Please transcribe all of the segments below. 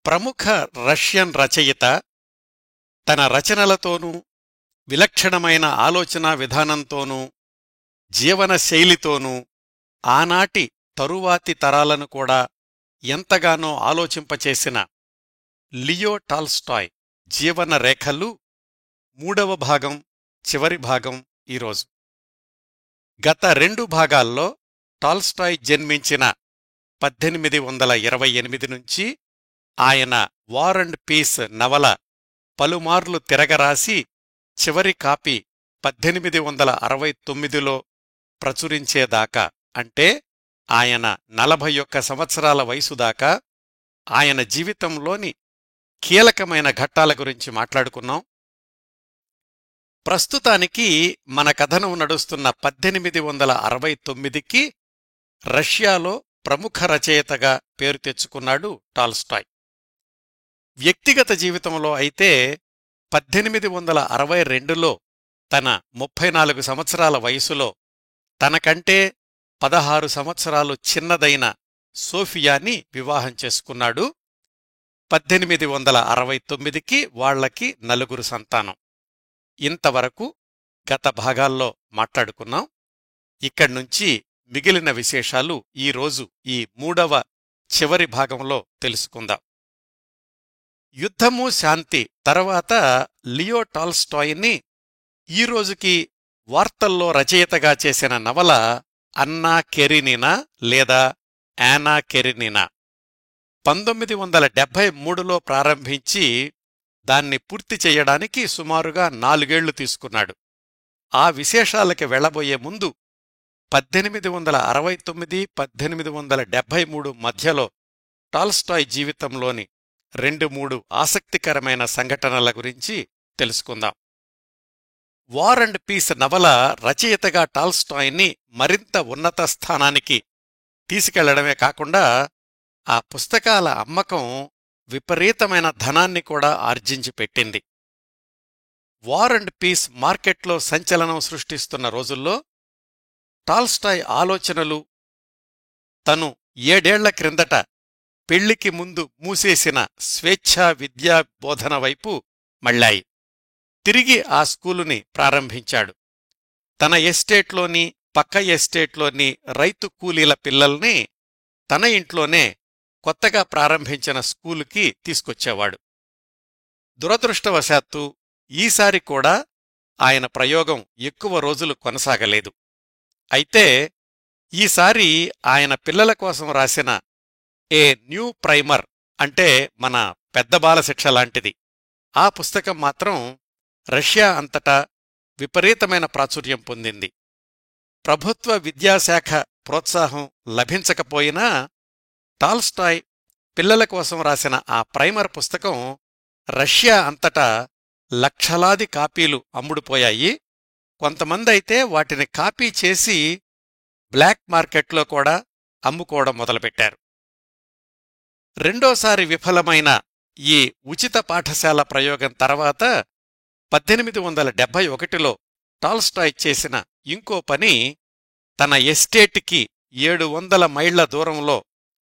ప్రముఖ రష్యన్ రచయిత తన రచనలతోనూ విలక్షణమైన ఆలోచనా విధానంతోనూ జీవన శైలితోనూ ఆనాటి తరువాతి తరాలను కూడా ఎంతగానో ఆలోచింపచేసిన లియో టాల్స్టాయ్ జీవన రేఖలు 3వ భాగం చివరి భాగం ఈరోజు. గత 2 భాగాల్లో టాల్స్టాయ్ జన్మించిన 1828 నుంచి ఆయన వార్ అండ్ పీస్ నవల పలుమార్లు తిరగరాసి చివరి కాపీ 1869లో ప్రచురించేదాకా, అంటే ఆయన 41 సంవత్సరాల వయసుదాకా ఆయన జీవితంలోని కీలకమైన ఘట్టాల గురించి మాట్లాడుకున్నాం. ప్రస్తుతానికి మన కథనం నడుస్తున్న 1869కి రష్యాలో ప్రముఖ రచయితగా పేరు తెచ్చుకున్నాడు టాల్స్టాయ్. వ్యక్తిగత జీవితంలో అయితే 1862లో తన 34 సంవత్సరాల వయసులో తనకంటే 16 సంవత్సరాలు చిన్నదైన సోఫియాని వివాహం చేసుకున్నాడు. 1869కి వాళ్లకి 4 సంతానం. ఇంతవరకు గత భాగాల్లో మాట్లాడుకున్నాం. ఇక్కడ్నుంచి మిగిలిన విశేషాలు ఈరోజు ఈ 3వ చివరి భాగంలో తెలుసుకుందాం. యుద్ధము శాంతి తర్వాత లియో టాల్స్టాయ్ని ఈరోజుకి వార్తల్లో రచయితగా చేసిన నవల అన్నా కెరెనినా లేదా యానా కెరెనినా. 1973లో ప్రారంభించి దాన్ని పూర్తి చెయ్యడానికి సుమారుగా 4 ఏళ్లు తీసుకున్నాడు. ఆ విశేషాలకి వెళ్లబోయే ముందు 1869-1873 మధ్యలో టాల్స్టాయ్ జీవితంలోని 2-3 ఆసక్తికరమైన సంఘటనల గురించి తెలుసుకుందాం. వార్ అండ్ పీస్ నవల రచయితగా టాల్స్టాయ్ని మరింత ఉన్నత స్థానానికి తీసుకెళ్లడమే కాకుండా ఆ పుస్తకాల అమ్మకం విపరీతమైన ధనాన్ని కూడా ఆర్జించి పెట్టింది. వార్ అండ్ పీస్ మార్కెట్లో సంచలనం సృష్టిస్తున్న రోజుల్లో టాల్స్టాయ్ ఆలోచనలు తను 7 ఏళ్ల క్రిందట పెళ్లికి ముందు మూసేసిన స్వేచ్ఛా విద్యా బోధన వైపు మళ్ళాయి. తిరిగి ఆ స్కూలుని ప్రారంభించాడు. తన ఎస్టేట్లోని పక్క ఎస్టేట్లోని రైతు కూలీల పిల్లల్ని తన ఇంట్లోనే కొత్తగా ప్రారంభించిన స్కూలుకి తీసుకొచ్చేవాడు. దురదృష్టవశాత్తు ఈసారి కూడా ఆయన ప్రయోగం ఎక్కువ రోజులు కొనసాగలేదు. అయితే ఈసారి ఆయన పిల్లల కోసం రాసిన ఏ న్యూ ప్రైమర్, అంటే మన పెద్ద బాలశిక్ష లాంటిది, ఆ పుస్తకం మాత్రం రష్యా అంతటా విపరీతమైన ప్రాచుర్యం పొందింది. ప్రభుత్వ విద్యాశాఖ ప్రోత్సాహం లభించకపోయినా టాల్స్టాయ్ పిల్లల కోసం రాసిన ఆ ప్రైమర్ పుస్తకం రష్యా అంతటా లక్షలాది కాపీలు అమ్ముడుపోయాయి. కొంతమందైతే వాటిని కాపీ చేసి బ్లాక్ మార్కెట్లో కూడా అమ్ముకోవడం మొదలుపెట్టారు. రెండోసారి విఫలమైన ఈ ఉచిత పాఠశాల ప్రయోగం తర్వాత 1871లో టాల్స్టాయ్ చేసిన ఇంకో పని, తన ఎస్టేట్కి 700 మైళ్ల దూరంలో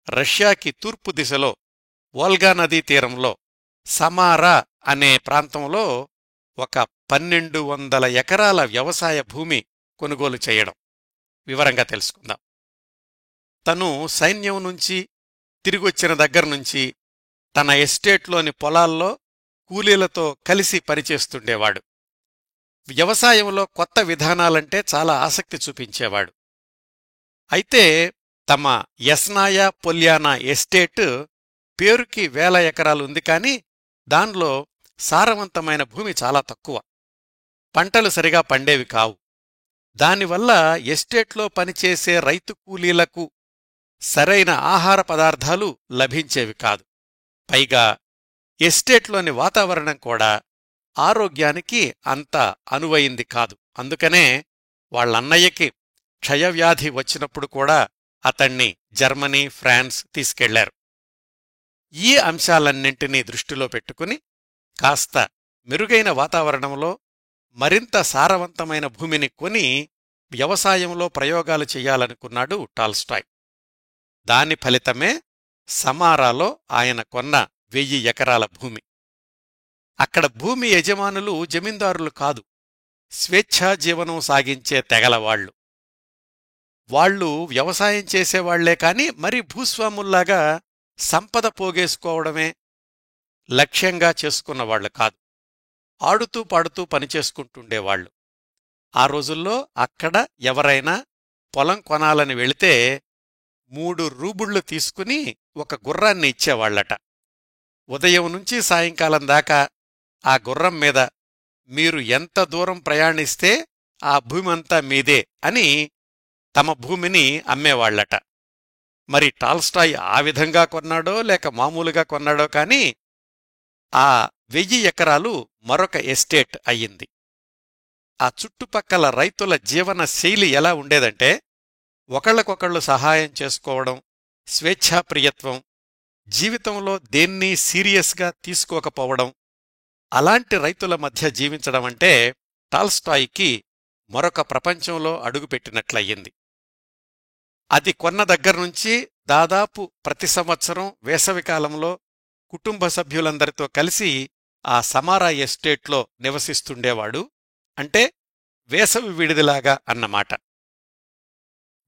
రష్యాకి తూర్పు దిశలో వోల్గా నదీ తీరంలో సమారా అనే ప్రాంతంలో ఒక 1200 ఎకరాల వ్యవసాయ భూమి కొనుగోలు చేయడం. వివరంగా తెలుసుకుందాం. తను సైన్యం నుంచి తిరిగొచ్చిన దగ్గర్నుంచి తన ఎస్టేట్లోని పొలాల్లో కూలీలతో కలిసి పనిచేస్తుండేవాడు. వ్యవసాయంలో కొత్త విధానాలంటే చాలా ఆసక్తి చూపించేవాడు. అయితే తమ యస్నాయా పొల్యానా ఎస్టేట్ పేరుకి 1000 ఎకరాలుంది, కాని దాన్లో సారవంతమైన భూమి చాలా తక్కువ. పంటలు సరిగా పండేవి కావు. దానివల్ల ఎస్టేట్లో పనిచేసే రైతు కూలీలకు సరైన ఆహార పదార్థాలు లభించేవి కాదు. పైగా ఎస్టేట్లోని వాతావరణం కూడా ఆరోగ్యానికి అంత అనువయింది కాదు. అందుకనే వాళ్లన్నయ్యకి క్షయవ్యాధి వచ్చినప్పుడు కూడా అతణ్ణి జర్మనీ, ఫ్రాన్స్ తీసుకెళ్లారు. ఈ అంశాలన్నింటినీ దృష్టిలో పెట్టుకుని కాస్త మెరుగైన వాతావరణంలో మరింత సారవంతమైన భూమిని కొని వ్యవసాయంలో ప్రయోగాలు చెయ్యాలనుకున్నాడు టాల్స్టాయ్. దాని ఫలితమే సమారాలో ఆయన కొన్న 1000 ఎకరాల భూమి. అక్కడ భూమి యజమానులు జమీందారులు కాదు, స్వేచ్ఛా జీవనం సాగించే తెగలవాళ్లు. వాళ్లు వ్యవసాయం చేసేవాళ్లే కాని మరి భూస్వాముల్లాగా సంపద పోగేసుకోవడమే లక్ష్యంగా చేసుకున్నవాళ్లు కాదు. ఆడుతూ పాడుతూ పనిచేసుకుంటుండేవాళ్లు. ఆ రోజుల్లో అక్కడ ఎవరైనా పొలం కొనాలని వెళితే 3 రూబుళ్లు తీసుకుని ఒక గుర్రాన్ని ఇచ్చేవాళ్లట. ఉదయం నుంచి సాయంకాలం దాకా ఆ గుర్రం మీద మీరు ఎంత దూరం ప్రయాణిస్తే ఆ భూమంతా మీదే అని తమ భూమిని అమ్మేవాళ్లట. మరి టాల్స్టాయ్ ఆ విధంగా కొన్నాడో లేక మామూలుగా కొన్నాడో కాని ఆ 1000 ఎకరాలు మరొక ఎస్టేట్ అయ్యింది. ఆ చుట్టుపక్కల రైతుల జీవన శైలి ఎలా ఉండేదంటే, ఒకళ్లకొకళ్లు సహాయం చేసుకోవడం, స్వేచ్ఛాప్రియత్వం, జీవితంలో దేన్నీ సీరియస్గా తీసుకోకపోవడం, అలాంటి రైతుల మధ్య జీవించడమంటే టాల్స్టాయ్కి మరొక ప్రపంచంలో అడుగుపెట్టినట్లయింది. అది కొన్న దగ్గర్నుంచి దాదాపు ప్రతి సంవత్సరం వేసవికాలంలో కుటుంబ సభ్యులందరితో కలిసి ఆ సమారా ఎస్టేట్లో నివసిస్తుండేవాడు. అంటే వేసవి విడిదిలాగా అన్నమాట.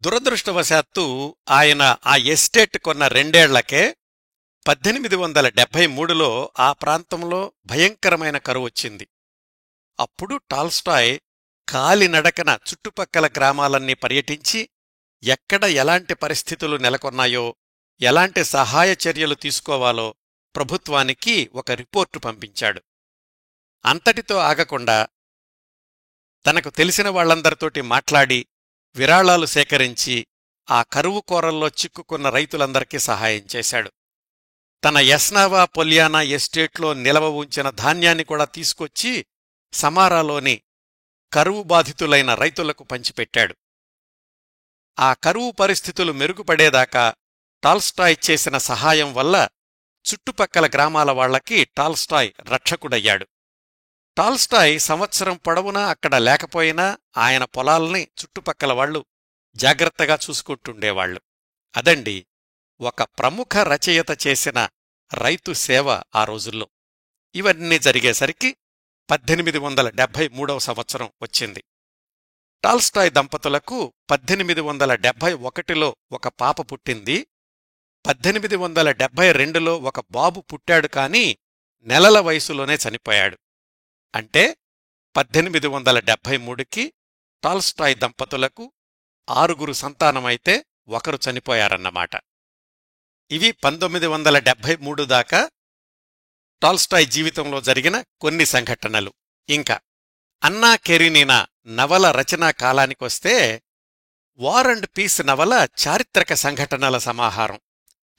దురదృష్టవశాత్తు ఆయన ఆ ఎస్టేట్ కొన్న 2 ఏళ్లకే 1873లో ఆ ప్రాంతంలో భయంకరమైన కరువొచ్చింది. అప్పుడు టాల్స్టాయ్ కాలినడకన చుట్టుపక్కల గ్రామాలన్నీ పర్యటించి ఎక్కడ ఎలాంటి పరిస్థితులు నెలకొన్నాయో, ఎలాంటి సహాయ చర్యలు తీసుకోవాలో ప్రభుత్వానికి ఒక రిపోర్టు పంపించాడు. అంతటితో ఆగకుండా తనకు తెలిసిన వాళ్లందరితోటి మాట్లాడి విరాళాలు సేకరించి ఆ కరువు కోరల్లో చిక్కుకున్న రైతులందరికీ సహాయం చేశాడు. తన యస్నావా పొల్యానా ఎస్టేట్లో నిలవ ఉంచిన ధాన్యాన్ని కూడా తీసుకొచ్చి సమారాలోని కరువు బాధితులైన రైతులకు పంచిపెట్టాడు. ఆ కరువు పరిస్థితులు మెరుగుపడేదాకా టాల్స్టాయ్ చేసిన సహాయం వల్ల చుట్టుపక్కల గ్రామాల వాళ్లకి టాల్స్టాయ్ రక్షకుడయ్యాడు. టాల్స్టాయ్ సంవత్సరం పొడవునా అక్కడ లేకపోయినా ఆయన పొలాల్ని చుట్టుపక్కల వాళ్లు జాగ్రత్తగా చూసుకుంటుండేవాళ్లు. అదండి ఒక ప్రముఖ రచయిత చేసిన రైతు సేవ ఆ రోజుల్లో. ఇవన్నీ జరిగేసరికి 1873 సంవత్సరం వచ్చింది. టాల్స్టాయ్ దంపతులకు 1871లో ఒక పాప పుట్టింది. 1872లో ఒక బాబు పుట్టాడు కాని నెలల వయసులోనే చనిపోయాడు. అంటే 1873కి టాల్స్టాయ్ దంపతులకు 6 సంతానమైతే 1 చనిపోయారన్నమాట. ఇవి 1973 దాకా టాల్స్టాయ్ జీవితంలో జరిగిన కొన్ని సంఘటనలు. ఇంకా అన్నా కెరీనినా నవల రచనా కాలానికొస్తే వార్ అండ్ పీస్ నవల చారిత్రక సంఘటనల సమాహారం.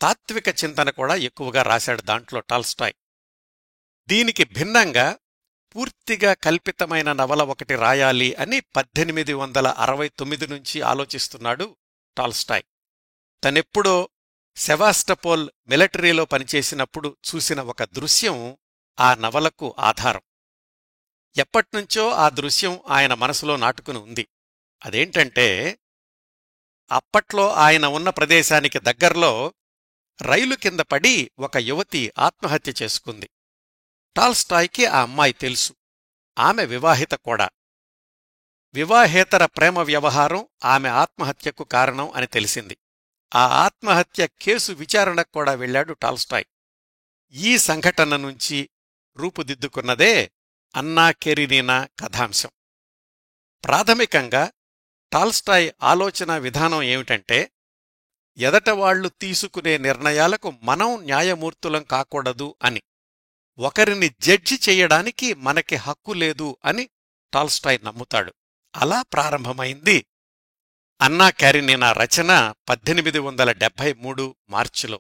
తాత్విక చింతన కూడా ఎక్కువగా రాశాడు దాంట్లో టాల్స్టాయ్. దీనికి భిన్నంగా పూర్తిగా కల్పితమైన నవల ఒకటి రాయాలి అని 1869 నుంచి ఆలోచిస్తున్నాడు టాల్స్టాయ్. తనెప్పుడో సెవాస్టపోల్ మిలిటరీలో పనిచేసినప్పుడు చూసిన ఒక దృశ్యం ఆ నవలకు ఆధారం. ఎప్పట్నుంచో ఆ దృశ్యం ఆయన మనసులో నాటుకుని ఉంది. అదేంటంటే, అప్పట్లో ఆయన ఉన్న ప్రదేశానికి దగ్గర్లో రైలు కింద పడి ఒక యువతి ఆత్మహత్య చేసుకుంది. టాల్స్టాయ్కి ఆ అమ్మాయి తెలుసు. ఆమె వివాహిత కూడా. వివాహేతర ప్రేమ వ్యవహారం ఆమె ఆత్మహత్యకు కారణం అని తెలిసింది. ఆ ఆత్మహత్య కేసు విచారణకు కూడా వెళ్లాడు టాల్స్టాయ్. ఈ సంఘటన నుంచి రూపుదిద్దుకున్నదే అన్నా కెరీనినా కథాంశం. ప్రాథమికంగా టాల్స్టాయ్ ఆలోచన విధానం ఏమిటంటే, ఎదటవాళ్లు తీసుకునే నిర్ణయాలకు మనం న్యాయమూర్తులం కాకూడదు అని, ఒకరిని జడ్జి చెయ్యడానికి మనకి హక్కు లేదు అని టాల్స్టాయ్ నమ్ముతాడు. అలా ప్రారంభమైంది అన్నా కెరీనినా రచన 1873 మార్చిలో.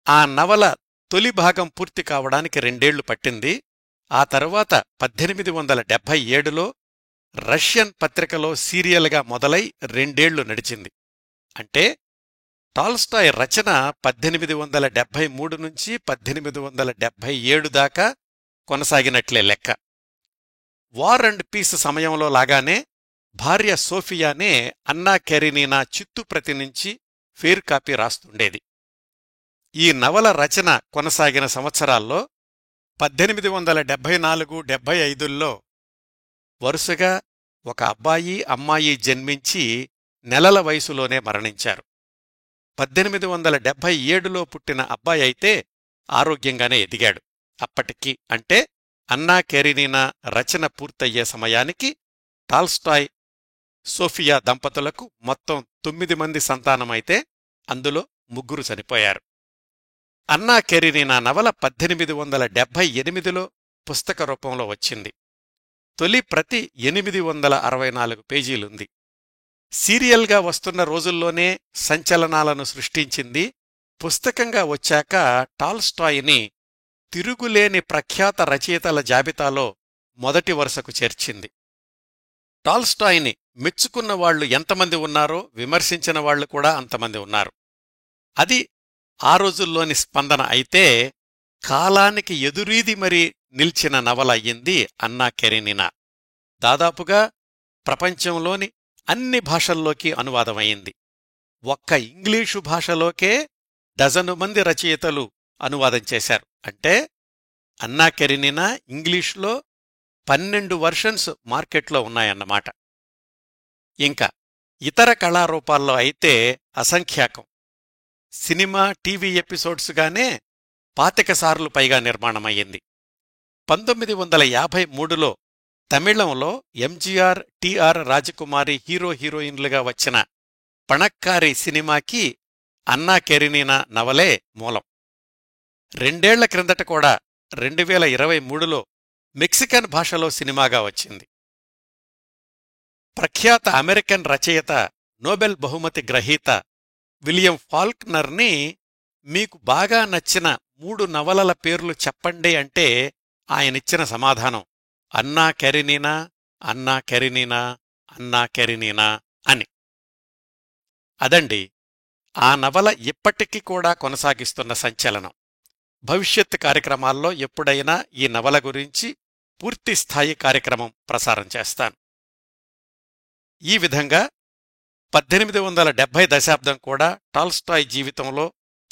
ఆ నవల తొలి భాగం పూర్తి కావడానికి 2 ఏళ్లు పట్టింది. ఆ తరువాత 1877లో రష్యన్ పత్రికలో సీరియల్గా మొదలై 2 ఏళ్లు నడిచింది. అంటే టాల్స్టాయ్ రచన 1873 నుంచి 1877 దాకా కొనసాగినట్లే లెక్క. వార్ అండ్ పీస్ సమయంలో లాగానే భార్య సోఫియానే అన్నా కెరీనినా చిత్తుప్రతి నుంచి ఫేర్ కాపీ రాస్తుండేది. ఈ నవల రచన కొనసాగిన సంవత్సరాల్లో 1874-75ల్లో వరుసగా ఒక అబ్బాయి అమ్మాయి జన్మించి నెలల వయసులోనే మరణించారు. 1877లో పుట్టిన అబ్బాయి అయితే ఆరోగ్యంగానే ఎదిగాడు. అప్పటికి అంటే అన్నా కెరీనినా రచన పూర్తయ్యే సమయానికి టాల్స్టాయ్, సోఫియా దంపతులకు మొత్తం 9 మంది సంతానమైతే అందులో 3 చనిపోయారు. అన్నా కెరీనినా నవల 1878లో పుస్తక రూపంలో వచ్చింది. తొలి ప్రతి 864 పేజీలుంది. సీరియల్గా వస్తున్న రోజుల్లోనే సంచలనాలను సృష్టించింది. పుస్తకంగా వచ్చాక టాల్స్టాయ్ని తిరుగులేని ప్రఖ్యాత రచయితల జాబితాలో మొదటి వరుసకు చేర్చింది. టాల్స్టాయ్ని మెచ్చుకున్నవాళ్లు ఎంతమంది ఉన్నారో విమర్శించిన వాళ్లు కూడా అంతమంది ఉన్నారు. అది ఆ రోజుల్లోని స్పందన అయితే కాలానికి ఎదురీది మరీ నిల్చిన నవల అయ్యింది అన్నా కెరీనినా. దాదాపుగా ప్రపంచంలోని అన్ని భాషల్లోకి అనువాదమయ్యింది. ఒక్క ఇంగ్లీషు భాషలోకే డజను మంది రచయితలు అనువాదం చేశారు. అంటే అన్నా కెరీనినా ఇంగ్లీష్లో 12 వర్షన్స్ మార్కెట్లో ఉన్నాయన్నమాట. ఇంకా ఇతర కళారూపాల్లో అయితే అసంఖ్యాకం. సినిమా, టీవీ ఎపిసోడ్స్గానే 25 సార్లు పైగా నిర్మాణమయ్యింది. 1953లో తమిళంలో ఎంజీఆర్, టిఆర్ రాజకుమారి హీరోయిన్లుగా వచ్చిన పణక్కారి సినిమాకి అన్నా కెరీనినా నవలే మూలం. 2 ఏళ్ల క్రిందట కూడా 2023లో మెక్సికన్ భాషలో సినిమాగా వచ్చింది. ప్రఖ్యాత అమెరికన్ రచయిత, నోబెల్ బహుమతి గ్రహీత విలియం ఫాల్క్నర్ని మీకు బాగా నచ్చిన 3 నవలల పేర్లు చెప్పండి అంటే ఆయనిచ్చిన సమాధానం అన్నా కెరీనినా, అన్నా కెరీనినా, అన్నా కెరీనినా అని. అదండి ఆ నవల ఇప్పటికీ కూడా కొనసాగిస్తున్న సంచలనం. భవిష్యత్ కార్యక్రమాల్లో ఎప్పుడైనా ఈ నవల గురించి పూర్తిస్థాయి కార్యక్రమం ప్రసారం చేస్తాను. ఈ విధంగా 1870 దశాబ్దం కూడా టాల్స్టాయ్ జీవితంలో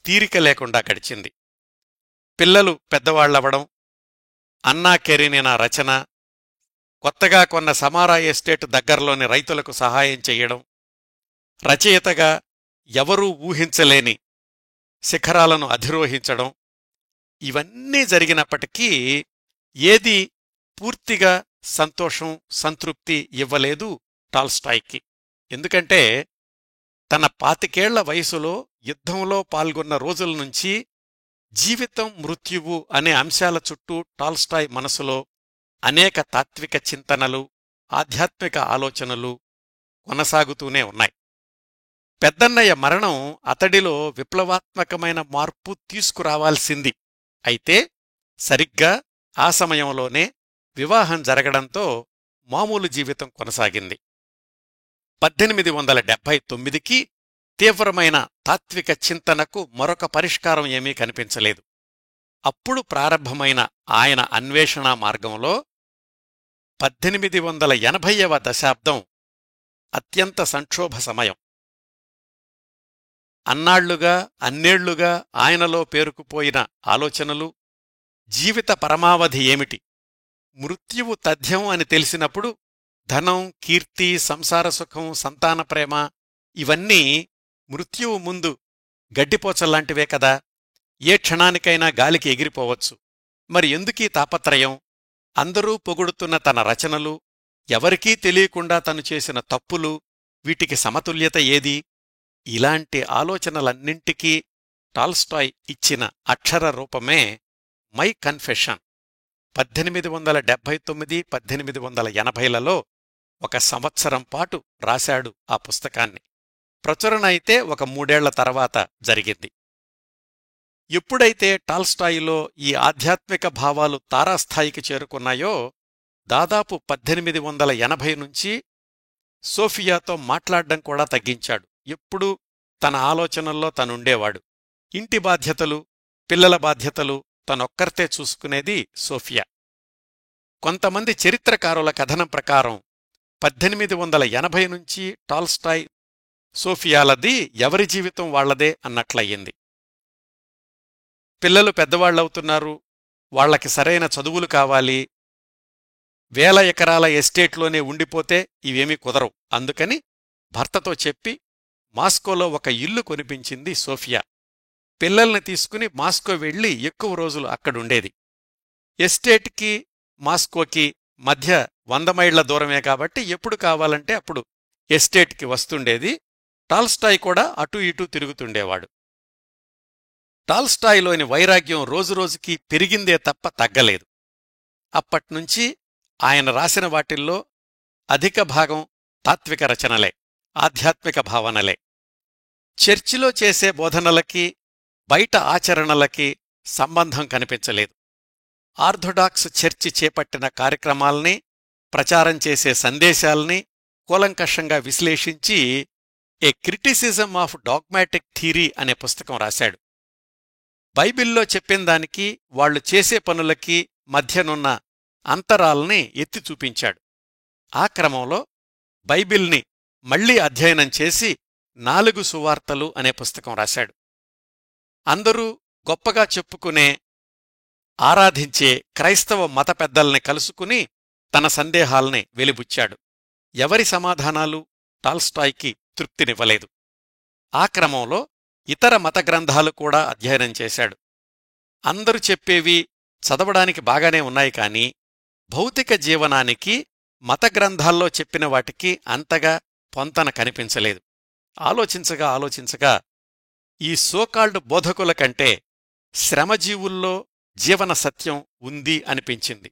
తీరిక లేకుండా గడిచింది. పిల్లలు పెద్దవాళ్లవడం, అన్నా కెరీనినా రచన, కొత్తగా కొన్న సమారా ఎస్టేట్ దగ్గరలోని రైతులకు సహాయం చెయ్యడం, రచయితగా ఎవరూ ఊహించలేని శిఖరాలను అధిరోహించడం, ఇవన్నీ జరిగినప్పటికీ ఏదీ పూర్తిగా సంతోషం, సంతృప్తి ఇవ్వలేదు టాల్స్టాయ్కి. ఎందుకంటే తన 25 వయసులో యుద్ధంలో పాల్గొన్న రోజుల నుంచి జీవితం, మృత్యువు అనే అంశాల చుట్టూ టాల్స్టాయ్ మనసులో అనేక తాత్విక చింతనలు, ఆధ్యాత్మిక ఆలోచనలు కొనసాగుతూనే ఉన్నాయి. పెద్దన్నయ్య మరణం అతడిలో విప్లవాత్మకమైన మార్పు తీసుకురావాల్సింది. అయితే సరిగ్గా ఆ సమయంలోనే వివాహం జరగడంతో మామూలు జీవితం కొనసాగింది. 1879కి తీవ్రమైన తాత్విక చింతనకు మరొక పరిష్కారం ఏమీ కనిపించలేదు. అప్పుడు ప్రారంభమైన ఆయన అన్వేషణా మార్గంలో 1880వ దశాబ్దం అత్యంత సంక్షోభ సమయం. అన్నాళ్లుగా, అన్నేళ్లుగా ఆయనలో పేరుకుపోయిన ఆలోచనలు, జీవిత పరమావధి ఏమిటి, మృత్యువు తథ్యం అని తెలిసినప్పుడు ధనం, కీర్తి, సంసార సుఖం, సంతాన ప్రేమ ఇవన్నీ మృత్యువు ముందు గడ్డిపోచల్లాంటివే కదా. ఏ క్షణానికైనా గాలికి ఎగిరిపోవచ్చు. మరి ఎందుకీ తాపత్రయం? అందరూ పొగుడుతున్న తన రచనలు, ఎవరికీ తెలియకుండా తను చేసిన తప్పులు, వీటికి సమతుల్యత ఏది? ఇలాంటి ఆలోచనలన్నింటికీ టాల్స్టాయ్ ఇచ్చిన అక్షర రూపమే మై కన్ఫెషన్. 1879-1880లలో 1 సంవత్సరం పాటు రాశాడు ఆ పుస్తకాన్ని. ప్రచురణ అయితే ఒక 3 ఏళ్ల తర్వాత జరిగింది. ఎప్పుడైతే టాల్స్టాయిలో ఈ ఆధ్యాత్మిక భావాలు తారాస్థాయికి చేరుకున్నాయో దాదాపు 1880 నుంచి సోఫియాతో మాట్లాడ్డం కూడా తగ్గించాడు. ఎప్పుడూ తన ఆలోచనల్లో తనుండేవాడు. ఇంటి బాధ్యతలు, పిల్లల బాధ్యతలు తనొక్కర్తే చూసుకునేది సోఫియా. కొంతమంది చరిత్రకారుల కథనం ప్రకారం 1880 నుంచి టాల్స్టాయ్, సోఫియాలది ఎవరి జీవితం వాళ్లదే అన్నట్లయింది. పిల్లలు పెద్దవాళ్లవుతున్నారు, వాళ్లకి సరైన చదువులు కావాలి, వేల ఎకరాల ఎస్టేట్లోనే ఉండిపోతే ఇవేమీ కుదరవు. అందుకని భర్తతో చెప్పి మాస్కోలో ఒక ఇల్లు కొనిపించింది సోఫియా. పిల్లల్ని తీసుకుని మాస్కో వెళ్లి ఎక్కువ రోజులు అక్కడుండేది. ఎస్టేట్కి మాస్కోకి మధ్య 100 మైళ్ల దూరమే కాబట్టి ఎప్పుడు కావాలంటే అప్పుడు ఎస్టేట్కి వస్తుండేది. టాల్స్టాయ్ కూడా అటూ ఇటూ తిరుగుతుండేవాడు. టాల్స్టాయ్లోని వైరాగ్యం రోజురోజుకీ పెరిగిందే తప్ప తగ్గలేదు. అప్పట్నుంచి ఆయన రాసిన వాటిల్లో అధిక భాగం తాత్విక రచనలే, ఆధ్యాత్మిక భావనలే. చర్చిలో చేసే బోధనలకి బయట ఆచరణలకి సంబంధం కనిపించలేదు. ఆర్థోడాక్స్ చర్చి చేపట్టిన కార్యక్రమాల్ని, ప్రచారం చేసే సందేశాల్ని కూలంకషంగా విశ్లేషించి ఏ క్రిటిసిజం ఆఫ్ డాగ్మాటిక్ థియరీ అనే పుస్తకం రాశాడు. బైబిల్లో చెప్పిందానికి వాళ్లు చేసే పనులకి మధ్యనున్న అంతరాల్ని ఎత్తి చూపించాడు. ఆ క్రమంలో బైబిల్ని మళ్లీ అధ్యయనం చేసి 4 సువార్తలు అనే పుస్తకం రాశాడు. అందరూ గొప్పగా చెప్పుకునే, ఆరాధించే క్రైస్తవ మత పెద్దల్ని కలుసుకుని తన సందేహాల్ని వెలిబుచ్చాడు. ఎవరి సమాధానాలు టాల్స్టాయ్కి తృప్తినివ్వలేదు. ఆ క్రమంలో ఇతర మత గ్రంథాలు కూడా అధ్యయనం చేశాడు. అందరూ చెప్పేవి చదవడానికి బాగానే ఉన్నాయి కాని భౌతిక జీవనానికి మత గ్రంథాల్లో చెప్పిన వాటికి అంతగా పొంతన కనిపించలేదు. ఆలోచించగా ఈ సోకాల్డ్ బోధకుల కంటే శ్రమజీవుల్లో జీవన సత్యం ఉంది అనిపించింది.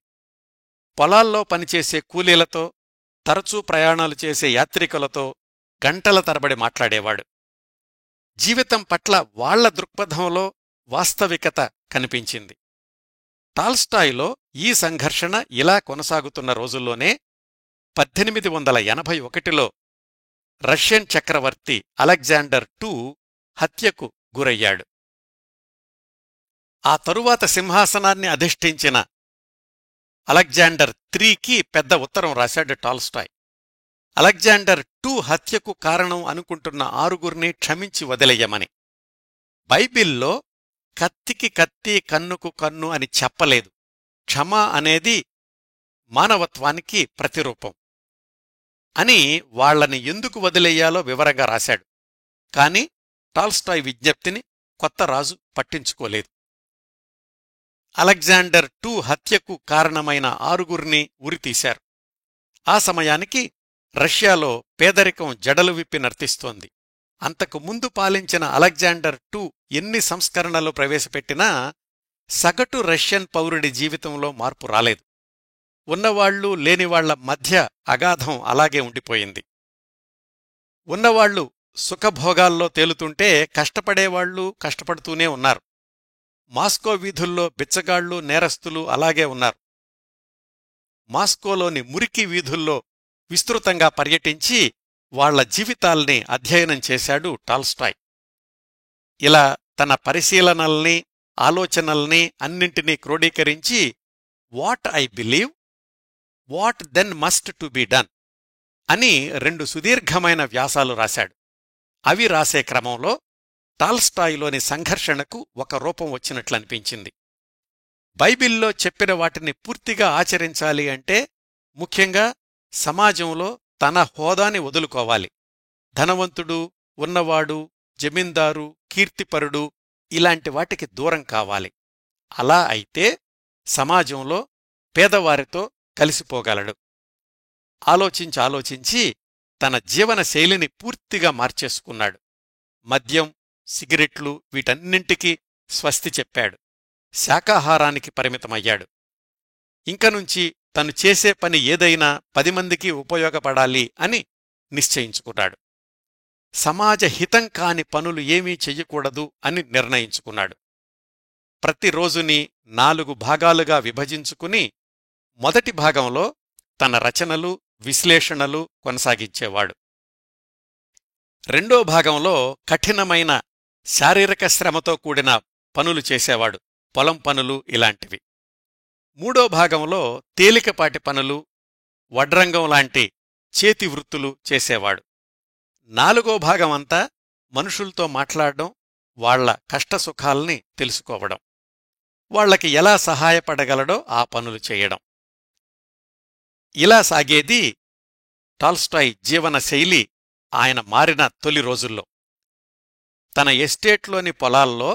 పొలాల్లో పనిచేసే కూలీలతో, తరచూ ప్రయాణాలు చేసే యాత్రికులతో గంటల తరబడి మాట్లాడేవాడు. జీవితం పట్ల వాళ్ల దృక్పథంలో వాస్తవికత కనిపించింది. టాల్స్టాయ్లో ఈ సంఘర్షణ ఇలా కొనసాగుతున్న రోజుల్లోనే 1881లో రష్యన్ చక్రవర్తి అలెగ్జాండర్ II హత్యకు గురయ్యాడు. ఆ తరువాత సింహాసనాన్ని అధిష్ఠించిన అలెగ్జాండర్ IIIకి పెద్ద ఉత్తరం రాశాడు టాల్స్టాయ్. అలెగ్జాండర్ II హత్యకు కారణం అనుకుంటున్న 6 క్షమించి వదిలెయ్యమని. బైబిల్లో కత్తికి కత్తి, కన్నుకు కన్ను అని చెప్పలేదు. క్షమ అనేది మానవత్వానికి ప్రతిరూపం అని వాళ్లని ఎందుకు వదిలెయ్యాలో వివరంగా రాశాడు. కాని టాల్స్టాయ్ విజ్ఞప్తిని కొత్త రాజు పట్టించుకోలేదు. అలెగ్జాండర్ II హత్యకు కారణమైన 6 ఉరితీశారు. ఆ సమయానికి రష్యాలో పేదరికం జడలు విప్పి నర్తిస్తోంది. అంతకు ముందు పాలించిన అలెగ్జాండర్ II ఎన్ని సంస్కరణలు ప్రవేశపెట్టినా సగటు రష్యన్ పౌరుడి జీవితంలో మార్పు రాలేదు. ఉన్నవాళ్లు లేనివాళ్ల మధ్య అగాధం అలాగే ఉండిపోయింది. ఉన్నవాళ్లు సుఖభోగాల్లో తేలుతుంటే కష్టపడేవాళ్లు కష్టపడుతూనే ఉన్నారు. మాస్కో వీధుల్లో బిచ్చగాళ్లు, నేరస్తులు అలాగే ఉన్నారు. మాస్కోలోని మురికి వీధుల్లో విస్తృతంగా పర్యటించి వాళ్ల జీవితాల్ని అధ్యయనం చేశాడు టాల్స్టాయ్. ఇలా తన పరిశీలనల్ని, ఆలోచనల్ని అన్నింటినీ క్రోడీకరించి what I believe, what then must to be done అని 2 సుదీర్ఘమైన వ్యాసాలు రాశాడు. అవి రాసే క్రమంలో టాల్స్టాయ్లోని సంఘర్షణకు ఒక రూపం వచ్చినట్లనిపించింది. బైబిల్లో చెప్పిన వాటిని పూర్తిగా ఆచరించాలి అంటే ముఖ్యంగా సమాజంలో తన హోదాని వదులుకోవాలి. ధనవంతుడు, ఉన్నవాడు, జమీందారు, కీర్తిపరుడు ఇలాంటి వాటికి దూరం కావాలి. అలా అయితే సమాజంలో పేదవారితో కలిసిపోగలడు. ఆలోచించి తన జీవన శైలిని పూర్తిగా మార్చేసుకున్నాడు. మద్యం, సిగరెట్లు వీటన్నింటికీ స్వస్తి చెప్పాడు. శాకాహారానికి పరిమితమయ్యాడు. ఇంకనుంచి తను చేసే పని ఏదైనా 10 మందికి ఉపయోగపడాలి అని నిశ్చయించుకున్నాడు. సమాజ హితం కాని పనులు ఏమీ చెయ్యకూడదు అని నిర్ణయించుకున్నాడు. ప్రతిరోజుని 4 భాగాలుగా విభజించుకుని మొదటి భాగంలో తన రచనలు, విశ్లేషణలు కొనసాగించేవాడు. రెండో భాగంలో కఠినమైన శారీరక శ్రమతో కూడిన పనులు చేసేవాడు, పొలం పనులు ఇలాంటివి. మూడో భాగంలో తేలికపాటి పనులు, వడ్రంగంలాంటి చేతి వృత్తులు చేసేవాడు. 4వ భాగమంతా మనుషులతో మాట్లాడడం, వాళ్ల కష్టసుఖాల్ని తెలుసుకోవడం. వాళ్లకి ఎలా సహాయపడగలడో ఆ పనులు చేయడం. ఇలా సాగేది టాల్స్టాయ్ జీవనశైలి ఆయన మారిన తొలి రోజుల్లో. తన ఎస్టేట్లోని పొలాల్లో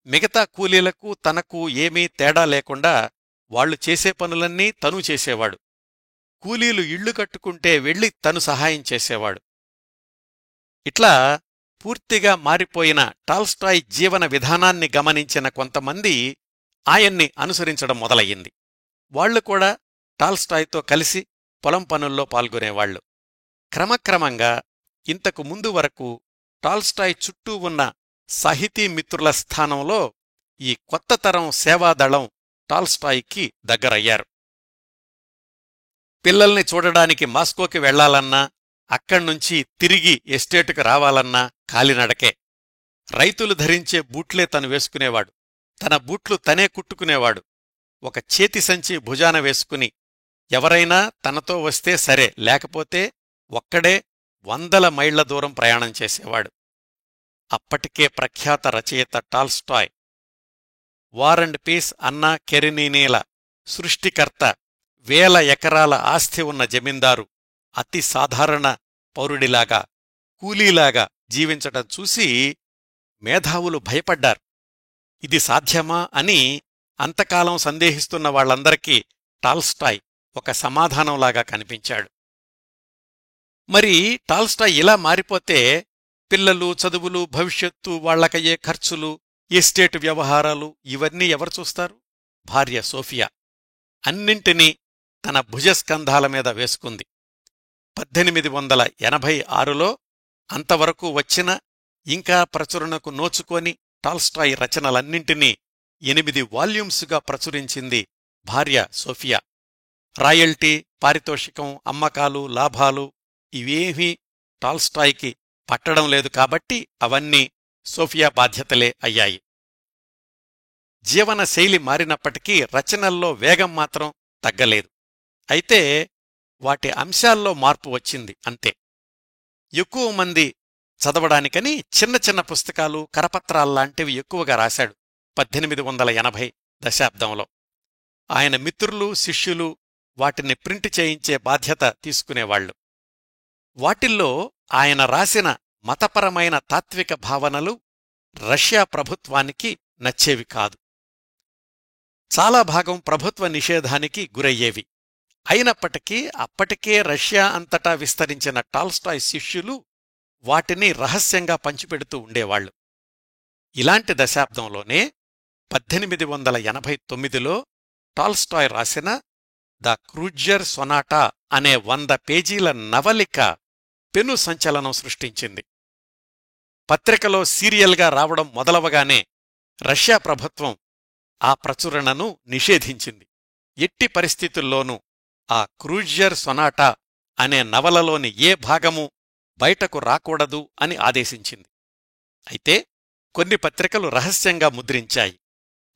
మిగతా కూలీలకు తనకు ఏమీ తేడా లేకుండా వాళ్లు చేసే పనులన్నీ తనూ చేసేవాడు. కూలీలు ఇళ్లు కట్టుకుంటే వెళ్లి తను సహాయం చేసేవాడు. ఇట్లా పూర్తిగా మారిపోయిన టాల్స్టాయ్ జీవన విధానాన్ని గమనించిన కొంతమంది ఆయన్ని అనుసరించడం మొదలయ్యింది. వాళ్లు కూడా టాల్స్టాయ్తో కలిసి పొలం పనుల్లో పాల్గొనేవాళ్లు. క్రమక్రమంగా ఇంతకు ముందు వరకు టాల్స్టాయ్ చుట్టూ ఉన్న సాహితీ మిత్రుల స్థానంలో ఈ కొత్త తరం సేవాదళం టాల్స్టాయ్కి దగ్గరయ్యారు. పిల్లల్ని చూడడానికి మాస్కోకి వెళ్లాలన్నా, అక్కడ్నుంచి తిరిగి ఎస్టేటుకు రావాలన్నా కాలినడకే. రైతులు ధరించే బూట్లే తను వేసుకునేవాడు. తన బూట్లు తనే కుట్టుకునేవాడు. ఒక చేతి సంచి భుజాన వేసుకుని ఎవరైనా తనతో వస్తే సరే, లేకపోతే ఒక్కడే 100 మైళ్ల దూరం ప్రయాణం చేసేవాడు. అప్పటికే ప్రఖ్యాత రచయిత టాల్స్టాయ్, వార్ అండ్ పీస్ అన్నా కెరెనీనీల సృష్టికర్త, 1000 ఎకరాల ఆస్తి ఉన్న జమీందారు అతి సాధారణ పౌరుడిలాగా, కూలీలాగా జీవించటం చూసి మేధావులు భయపడ్డారు. ఇది సాధ్యమా అని అంతకాలం సందేహిస్తున్న వాళ్లందరికీ టాల్స్టాయ్ ఒక సమాధానంలాగా కనిపించాడు. మరి టాల్స్టాయ్ ఇలా మారిపోతే పిల్లలు, చదువులు, భవిష్యత్తు, వాళ్లకయ్యే ఖర్చులు, ఎస్టేటు వ్యవహారాలు ఇవన్నీ ఎవరు చూస్తారు? భార్య సోఫియా అన్నింటినీ తన భుజస్కంధాల మీద వేసుకుంది. 1886లో అంతవరకు వచ్చిన, ఇంకా ప్రచురణకు నోచుకొని టాల్స్టాయ్ రచనలన్నింటినీ 8 వాల్యూమ్సుగా ప్రచురించింది భార్య సోఫియా. రాయల్టీ, పారితోషికం, అమ్మకాలు, లాభాలు ఇవేమీ టాల్స్టాయ్కి పట్టడం లేదు కాబట్టి అవన్నీ సోఫియా బాధ్యతలే అయ్యాయి. జీవనశైలి మారినప్పటికీ రచనల్లో వేగం మాత్రం తగ్గలేదు. అయితే వాటి అంశాల్లో మార్పు వచ్చింది అంతే. ఎక్కువ మంది చదవడానికని చిన్న చిన్న పుస్తకాలు, కరపత్రాల్లాంటివి ఎక్కువగా రాశాడు 1880 దశాబ్దంలో. ఆయన మిత్రులు, శిష్యులు వాటిని ప్రింట్ చేయించే బాధ్యత తీసుకునేవాళ్లు. వాటిల్లో ఆయన రాసిన మతపరమైన తాత్విక భావనలు రష్యా ప్రభుత్వానికి నచ్చేవి కాదు. చాలా భాగం ప్రభుత్వ నిషేధానికి గురయ్యేవి. అయినప్పటికీ అప్పటికే రష్యా అంతటా విస్తరించిన టాల్స్టాయ్ శిష్యులు వాటిని రహస్యంగా పంచిపెడుతూ ఉండేవాళ్లు. ఇలాంటి దశాబ్దంలోనే 1889లో టాల్స్టాయ్ రాసిన ద క్రూజ్జర్ సొనాటా అనే 100 పేజీల నవలిక పెను సంచలనం సృష్టించింది. పత్రికలో సీరియల్గా రావడం మొదలవగానే రష్యా ప్రభుత్వం ఆ ప్రచురణను నిషేధించింది. ఎట్టి పరిస్థితుల్లోనూ ఆ క్రూజ్జర్ సొనాటా అనే నవలలోని ఏ భాగమూ బయటకు రాకూడదు అని ఆదేశించింది. అయితే కొన్ని పత్రికలు రహస్యంగా ముద్రించాయి.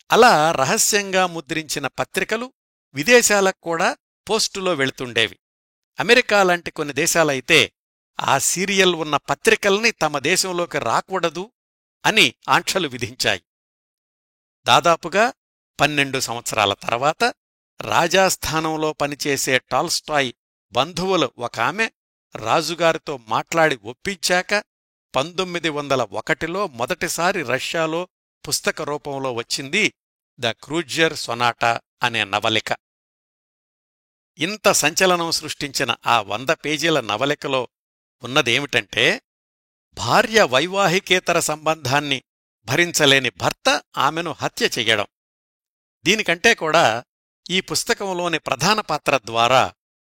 అలా రహస్యంగా ముద్రించిన పత్రికలు విదేశాలకు కూడా పోస్టులో వెళుతుండేవి. అమెరికా లాంటి కొన్ని దేశాలైతే ఆ సీరియల్ ఉన్న పత్రికల్ని తమ దేశంలోకి రాకూడదు అని ఆంక్షలు విధించాయి. దాదాపుగా 12 సంవత్సరాల తర్వాత రాజాస్థానంలో పనిచేసే టాల్స్టాయ్ బంధువులు ఒకామె రాజుగారితో మాట్లాడి ఒప్పించాక 1901లో మొదటిసారి రష్యాలో పుస్తక రూపంలో వచ్చింది ద క్రూజ్జర్ సొనాటా అనే నవలిక. ఇంత సంచలనం సృష్టించిన ఆ 100 పేజీల నవలికలో ఉన్నదేమిటంటే, భార్య వైవాహికేతర సంబంధాన్ని భరించలేని భర్త ఆమెను హత్య చెయ్యడం. దీనికంటే కూడా ఈ పుస్తకంలోని ప్రధాన పాత్ర ద్వారా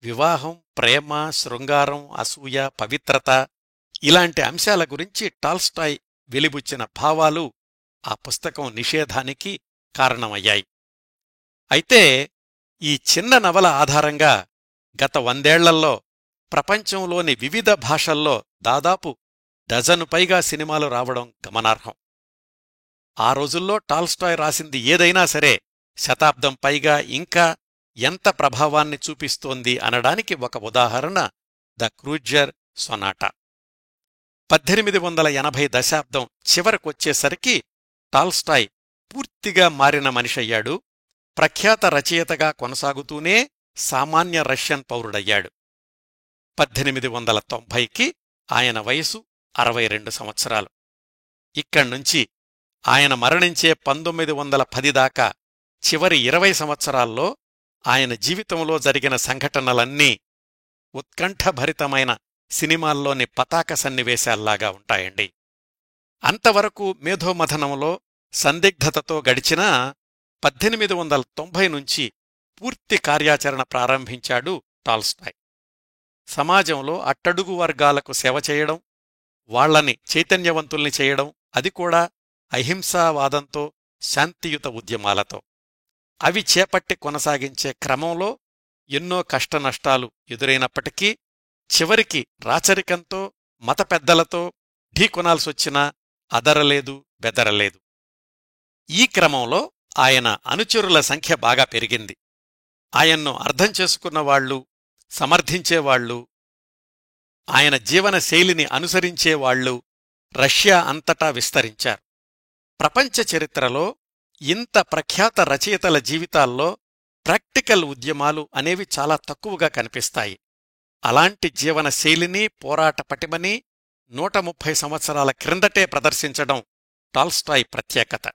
వివాహం, ప్రేమ, శృంగారం, అసూయ, పవిత్రత ఇలాంటి అంశాల గురించి టాల్స్టాయ్ వెలిబుచ్చిన భావాలు ఆ పుస్తకం నిషేధానికి కారణమయ్యాయి. అయితే ఈ చిన్న నవల ఆధారంగా గత 100 ఏళ్లలో ప్రపంచంలోని వివిధ భాషల్లో దాదాపు 12 పైగా సినిమాలు రావడం గమనార్హం. ఆ రోజుల్లో టాల్స్టాయ్ రాసింది ఏదైనా సరే శతాబ్దం పైగా ఇంకా ఎంత ప్రభావాన్ని చూపిస్తోంది అనడానికి ఒక ఉదాహరణ ద క్రూజ్జర్ సొనాటా. 1880 దశాబ్దం చివరకొచ్చేసరికి టాల్స్టాయ్ పూర్తిగా మారిన మనిషయ్యాడు. ప్రఖ్యాత రచయితగా కొనసాగుతూనే సామాన్య రష్యన్ పౌరుడయ్యాడు. 1890కి ఆయన వయసు 62 సంవత్సరాలు. ఇక్కడ్నుంచి ఆయన మరణించే 1910 దాకా చివరి 20 సంవత్సరాల్లో ఆయన జీవితంలో జరిగిన సంఘటనలన్నీ ఉత్కంఠభరితమైన సినిమాల్లోని పతాక సన్నివేశాల్లాగా ఉంటాయండి. అంతవరకు మేధోమథనంలో సందిగ్ధతతో గడిచినా 1890 నుంచి పూర్తి కార్యాచరణ ప్రారంభించాడు టాల్స్టాయ్. సమాజంలో అట్టడుగు వర్గాలకు సేవ చేయడం, వాళ్లని చైతన్యవంతుల్ని చేయడం, అది కూడా అహింసావాదంతో, శాంతియుత ఉద్యమాలతో. అవి చేపట్టి కొనసాగించే క్రమంలో ఎన్నో కష్టనష్టాలు ఎదురైనప్పటికీ చివరికి రాచరికంతో, మత పెద్దలతో ఢీకొనాల్సొచ్చినా అదరలేదు, బెదరలేదు. ఈ క్రమంలో ఆయన అనుచరుల సంఖ్య బాగా పెరిగింది. ఆయన్ను అర్థం చేసుకున్నవాళ్లు, సమర్థించేవాళ్లు, ఆయన జీవన శైలిని అనుసరించేవాళ్లు రష్యా అంతటా విస్తరించారు. ప్రపంచ చరిత్రలో ఇంత ప్రఖ్యాత రచయితల జీవితాల్లో ప్రాక్టికల్ ఉద్యమాలు అనేవి చాలా తక్కువగా కనిపిస్తాయి. అలాంటి జీవన శైలిని, పోరాట పటిమని 130 సంవత్సరాల క్రిందటే ప్రదర్శించడం టాల్స్టాయ్ ప్రత్యేకత.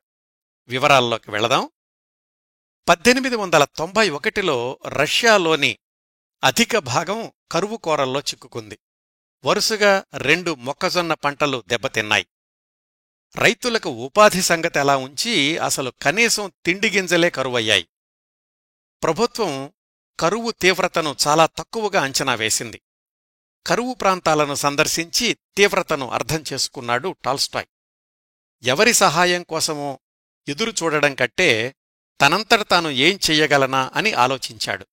వివరాల్లోకి వెళదాం. 1891లో రష్యాలోని అధిక భాగం కరువు కోరల్లో చిక్కుకుంది. వరుసగా 2 మొక్కజొన్న పంటలు దెబ్బతిన్నాయి. రైతులకు ఉపాధి సంగతి ఎలా ఉంచి అసలు కనీసం తిండిగింజలే కరువయ్యాయి. ప్రభుత్వం కరువు తీవ్రతను చాలా తక్కువగా అంచనా వేసింది. కరువు ప్రాంతాలను సందర్శించి తీవ్రతను అర్థం చేసుకున్నాడు టాల్స్టాయ్. ఎవరి సహాయం కోసమో ఎదురుచూడడం కంటే తనంతట తాను ఏం చెయ్యగలనా అని ఆలోచించాడు.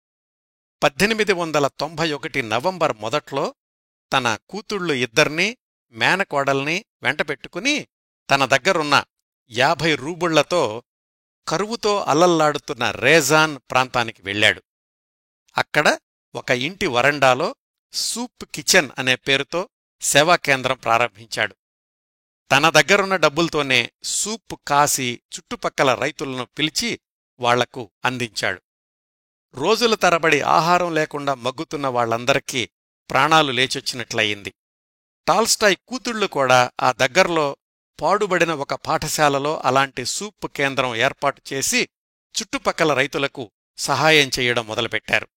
1891 నవంబర్ మొదట్లో తన కూతుళ్ళు ఇద్దర్నీ, మేనకోడల్ని వెంటపెట్టుకుని తన దగ్గరున్న 50 రూబుళ్లతో కరువుతో అల్లల్లాడుతున్న రేజాన్ ప్రాంతానికి వెళ్లాడు. అక్కడ ఒక ఇంటి వరండాలో సూప్ కిచెన్ అనే పేరుతో సేవా కేంద్రం ప్రారంభించాడు. తన దగ్గరున్న డబ్బులతోనే సూప్ కాసి చుట్టుపక్కల రైతులను పిలిచి వాళ్లకు అందించాడు. రోజుల తరబడి ఆహారం లేకుండా మగ్గుతున్న వాళ్లందరికీ ప్రాణాలు లేచొచ్చినట్లయింది. టాల్స్టాయ్ కూతుళ్లు కూడా ఆ దగ్గర్లో పాడుబడిన ఒక పాఠశాలలో అలాంటి సూప్ కేంద్రం ఏర్పాటు చేసి చుట్టుపక్కల రైతులకు సహాయం చెయ్యడం మొదలుపెట్టారు.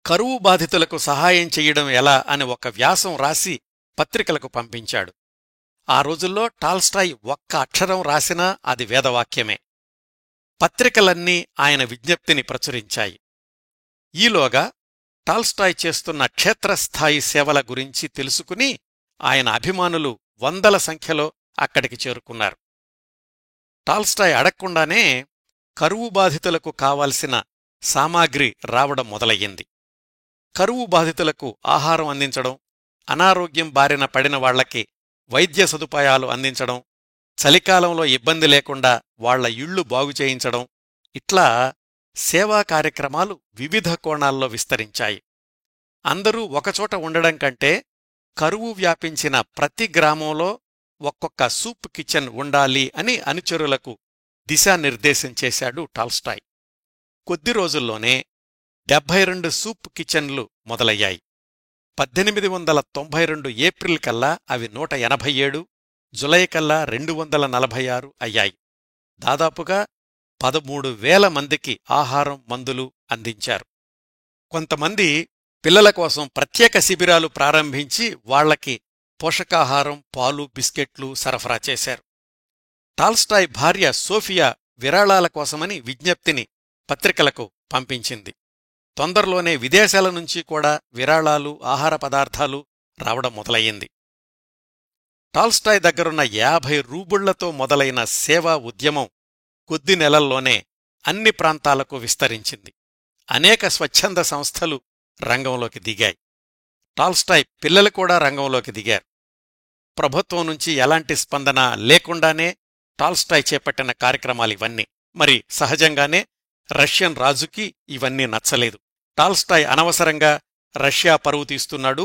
కరువు బాధితులకు సహాయం చెయ్యడం ఎలా అని ఒక వ్యాసం రాసి పత్రికలకు పంపించాడు. ఆ రోజుల్లో టాల్స్టాయ్ ఒక్క అక్షరం రాసినా అది వేదవాక్యమే. పత్రికలన్నీ ఆయన విజ్ఞప్తిని ప్రచురించాయి. ఈలోగా టాల్స్టాయ్ చేస్తున్న క్షేత్రస్థాయి సేవల గురించి తెలుసుకుని ఆయన అభిమానులు 100ల సంఖ్యలో అక్కడికి చేరుకున్నారు. టాల్స్టాయ్ అడక్కుండానే కరువు బాధితులకు కావాల్సిన సామాగ్రి రావడం మొదలయ్యింది. కరువు బాధితులకు ఆహారం అందించడం, అనారోగ్యం బారిన పడిన వాళ్లకి వైద్య సదుపాయాలు అందించడం, చలికాలంలో ఇబ్బంది లేకుండా వాళ్ల ఇళ్లు బాగుచేయించడం, ఇట్లా సేవా కార్యక్రమాలు వివిధ కోణాల్లో విస్తరించాయి. అందరూ ఒకచోట ఉండడం కంటే కరువు వ్యాపించిన ప్రతి గ్రామంలో ఒక్కొక్క సూప్ కిచెన్ ఉండాలి అని అనుచరులకు దిశానిర్దేశం చేశాడు టాల్స్టాయ్. కొద్ది రోజుల్లోనే 72 సూప్ కిచెన్లు మొదలయ్యాయి. 1892 ఏప్రిల్ కల్లా అవి 187, జులై కల్లా 246 అయ్యాయి. దాదాపుగా 13,000 మందికి ఆహారం, మందులు అందించారు. కొంతమంది పిల్లల కోసం ప్రత్యేక శిబిరాలు ప్రారంభించి వాళ్లకి పోషకాహారం, పాలు, బిస్కెట్లు సరఫరా చేశారు. టాల్స్టాయ్ భార్య సోఫియా విరాళాల కోసమని విజ్ఞప్తిని పత్రికలకు పంపించింది. తొందరలోనే విదేశాల నుంచి కూడా విరాళాలు, ఆహార పదార్థాలు రావడం మొదలయ్యింది. టాల్స్టాయ్ దగ్గరున్న 50 రూబుళ్లతో మొదలైన సేవా ఉద్యమం కొద్ది నెలల్లోనే అన్ని ప్రాంతాలకు విస్తరించింది. అనేక స్వచ్ఛంద సంస్థలు రంగంలోకి దిగాయి. టాల్స్టాయ్ పిల్లలు కూడా రంగంలోకి దిగారు. ప్రభుత్వం నుంచి ఎలాంటి స్పందన లేకుండానే టాల్స్టాయ్ చేపట్టిన కార్యక్రమాలివన్నీ. మరి సహజంగానే రష్యన్ రాజుకి ఇవన్నీ నచ్చలేదు. టాల్స్టాయ్ అనవసరంగా రష్యా పరువు తీస్తున్నాడు,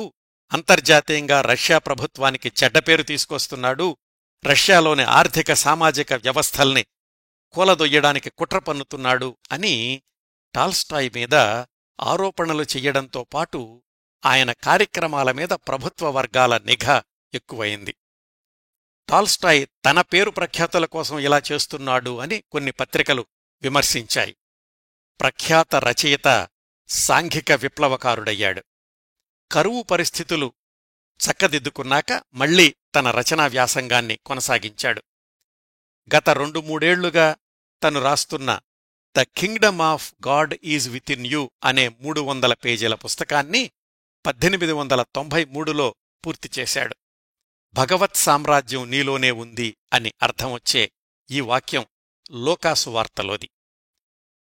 అంతర్జాతీయంగా రష్యా ప్రభుత్వానికి చెడ్డపేరు తీసుకొస్తున్నాడు, రష్యాలోని ఆర్థిక సామాజిక వ్యవస్థల్ని కూలదొయ్యడానికి కుట్ర పన్నుతున్నాడు అని టాల్స్టాయ్ మీద ఆరోపణలు చెయ్యడంతో పాటు ఆయన కార్యక్రమాల మీద ప్రభుత్వ వర్గాల నిఘా ఎక్కువయింది. టాల్స్టాయ్ తన పేరు ప్రఖ్యాతుల కోసం ఇలా చేస్తున్నాడు అని కొన్ని పత్రికలు విమర్శించాయి. ప్రఖ్యాత రచయిత సాంఘిక విప్లవకారుడయ్యాడు. కరువు పరిస్థితులు చక్కదిద్దుకున్నాక మళ్లీ తన రచనా వ్యాసంగాన్ని కొనసాగించాడు. గత 2-3 ఏళ్లుగా తను రాస్తున్న the Kingdom of God is within you అనే 300 పేజీల పుస్తకాన్ని 1893లో పూర్తి చేశాడు. భగవత్ సామ్రాజ్యం నీలోనే ఉంది అని అర్థమొచ్చే ఈ వాక్యం లోకాసు వార్తలోది.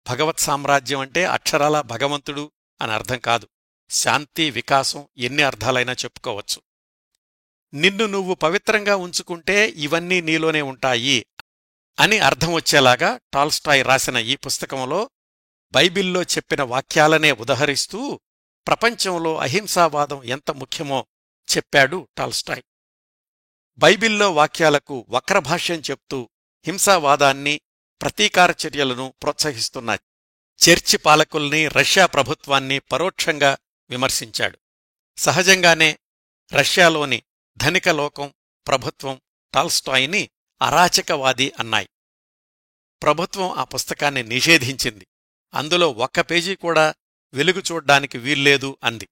భగవత్ సామ్రాజ్యం అంటే అక్షరాలా భగవంతుడు అని అర్థం కాదు. శాంతి, వికాసం ఎన్ని అర్థాలైనా చెప్పుకోవచ్చు. నిన్ను నువ్వు పవిత్రంగా ఉంచుకుంటే ఇవన్నీ నీలోనే ఉంటాయి అని అర్థమొచ్చేలాగా టాల్స్టాయ్ రాసిన ఈ పుస్తకంలో బైబిల్లో చెప్పిన వాక్యాలనే ఉదహరిస్తూ ప్రపంచంలో అహింసావాదం ఎంత ముఖ్యమో చెప్పాడు టాల్స్టాయ్. బైబిల్లో వాక్యాలకు వక్రభాష్యం చెప్తూ హింసావాదాన్ని, ప్రతీకార చర్యలను ప్రోత్సహిస్తున్న చర్చి పాలకుల్ని, రష్యా ప్రభుత్వాన్ని పరోక్షంగా విమర్శించాడు. సహజంగానే రష్యాలోని ధనిక లోకం, ప్రభుత్వం టాల్స్టాయ్ని అరాచకవాది అన్నాయి. ప్రభుత్వం ఆ పుస్తకాన్ని నిషేధించింది. అందులో 1 పేజీ కూడా వెలుగు చూడ్డానికి వీల్లేదు అంది.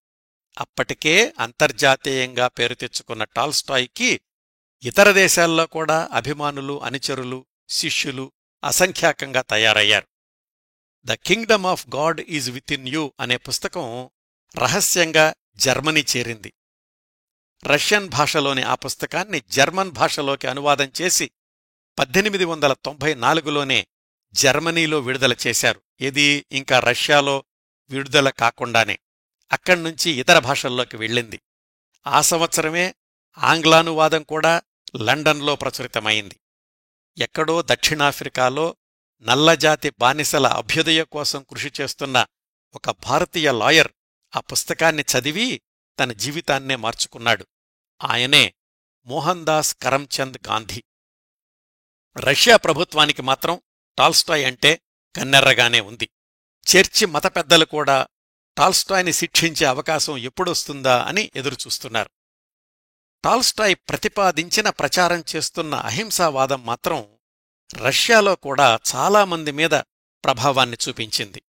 అప్పటికే అంతర్జాతీయంగా పేరు తెచ్చుకున్న టాల్స్టాయ్కి ఇతర దేశాల్లో కూడా అభిమానులు, అనుచరులు, శిష్యులు అసంఖ్యాకంగా తయారయ్యారు. The Kingdom of God is within you అనే పుస్తకం రహస్యంగా జర్మనీ చేరింది. రష్యన్ భాషలోని ఆ పుస్తకాన్ని జర్మన్ భాషలోకి అనువాదం చేసి 1894లోనే జర్మనీలో విడుదల చేశారు. ఇది ఇంకా రష్యాలో విడుదల కాకుండానే అక్కడ్నుంచి ఇతర భాషల్లోకి వెళ్ళింది. ఆ సంవత్సరమే ఆంగ్లానువాదం కూడా లండన్లో ప్రచురితమైంది. ఎక్కడో దక్షిణాఫ్రికాలో నల్లజాతి బానిసల అభ్యుదయ కోసం కృషి చేస్తున్న ఒక భారతీయ లాయర్ ఆ పుస్తకాన్ని చదివి తన జీవితాన్నే మార్చుకున్నాడు. ఆయనే మోహన్ దాస్ కరమ్చంద్ గాంధీ. రష్యా ప్రభుత్వానికి మాత్రం టాల్స్టాయ్ అంటే కన్నెర్రగానే ఉంది. చర్చి మత పెద్దలు కూడా టాల్స్టాయ్ని శిక్షించే అవకాశం ఎప్పుడొస్తుందా అని ఎదురుచూస్తున్నారు. టాల్స్టాయ్ ప్రతిపాదించిన, ప్రచారం చేస్తున్న అహింసావాదం మాత్రం రష్యాలో కూడా చాలామంది మీద ప్రభావాన్ని చూపించింది.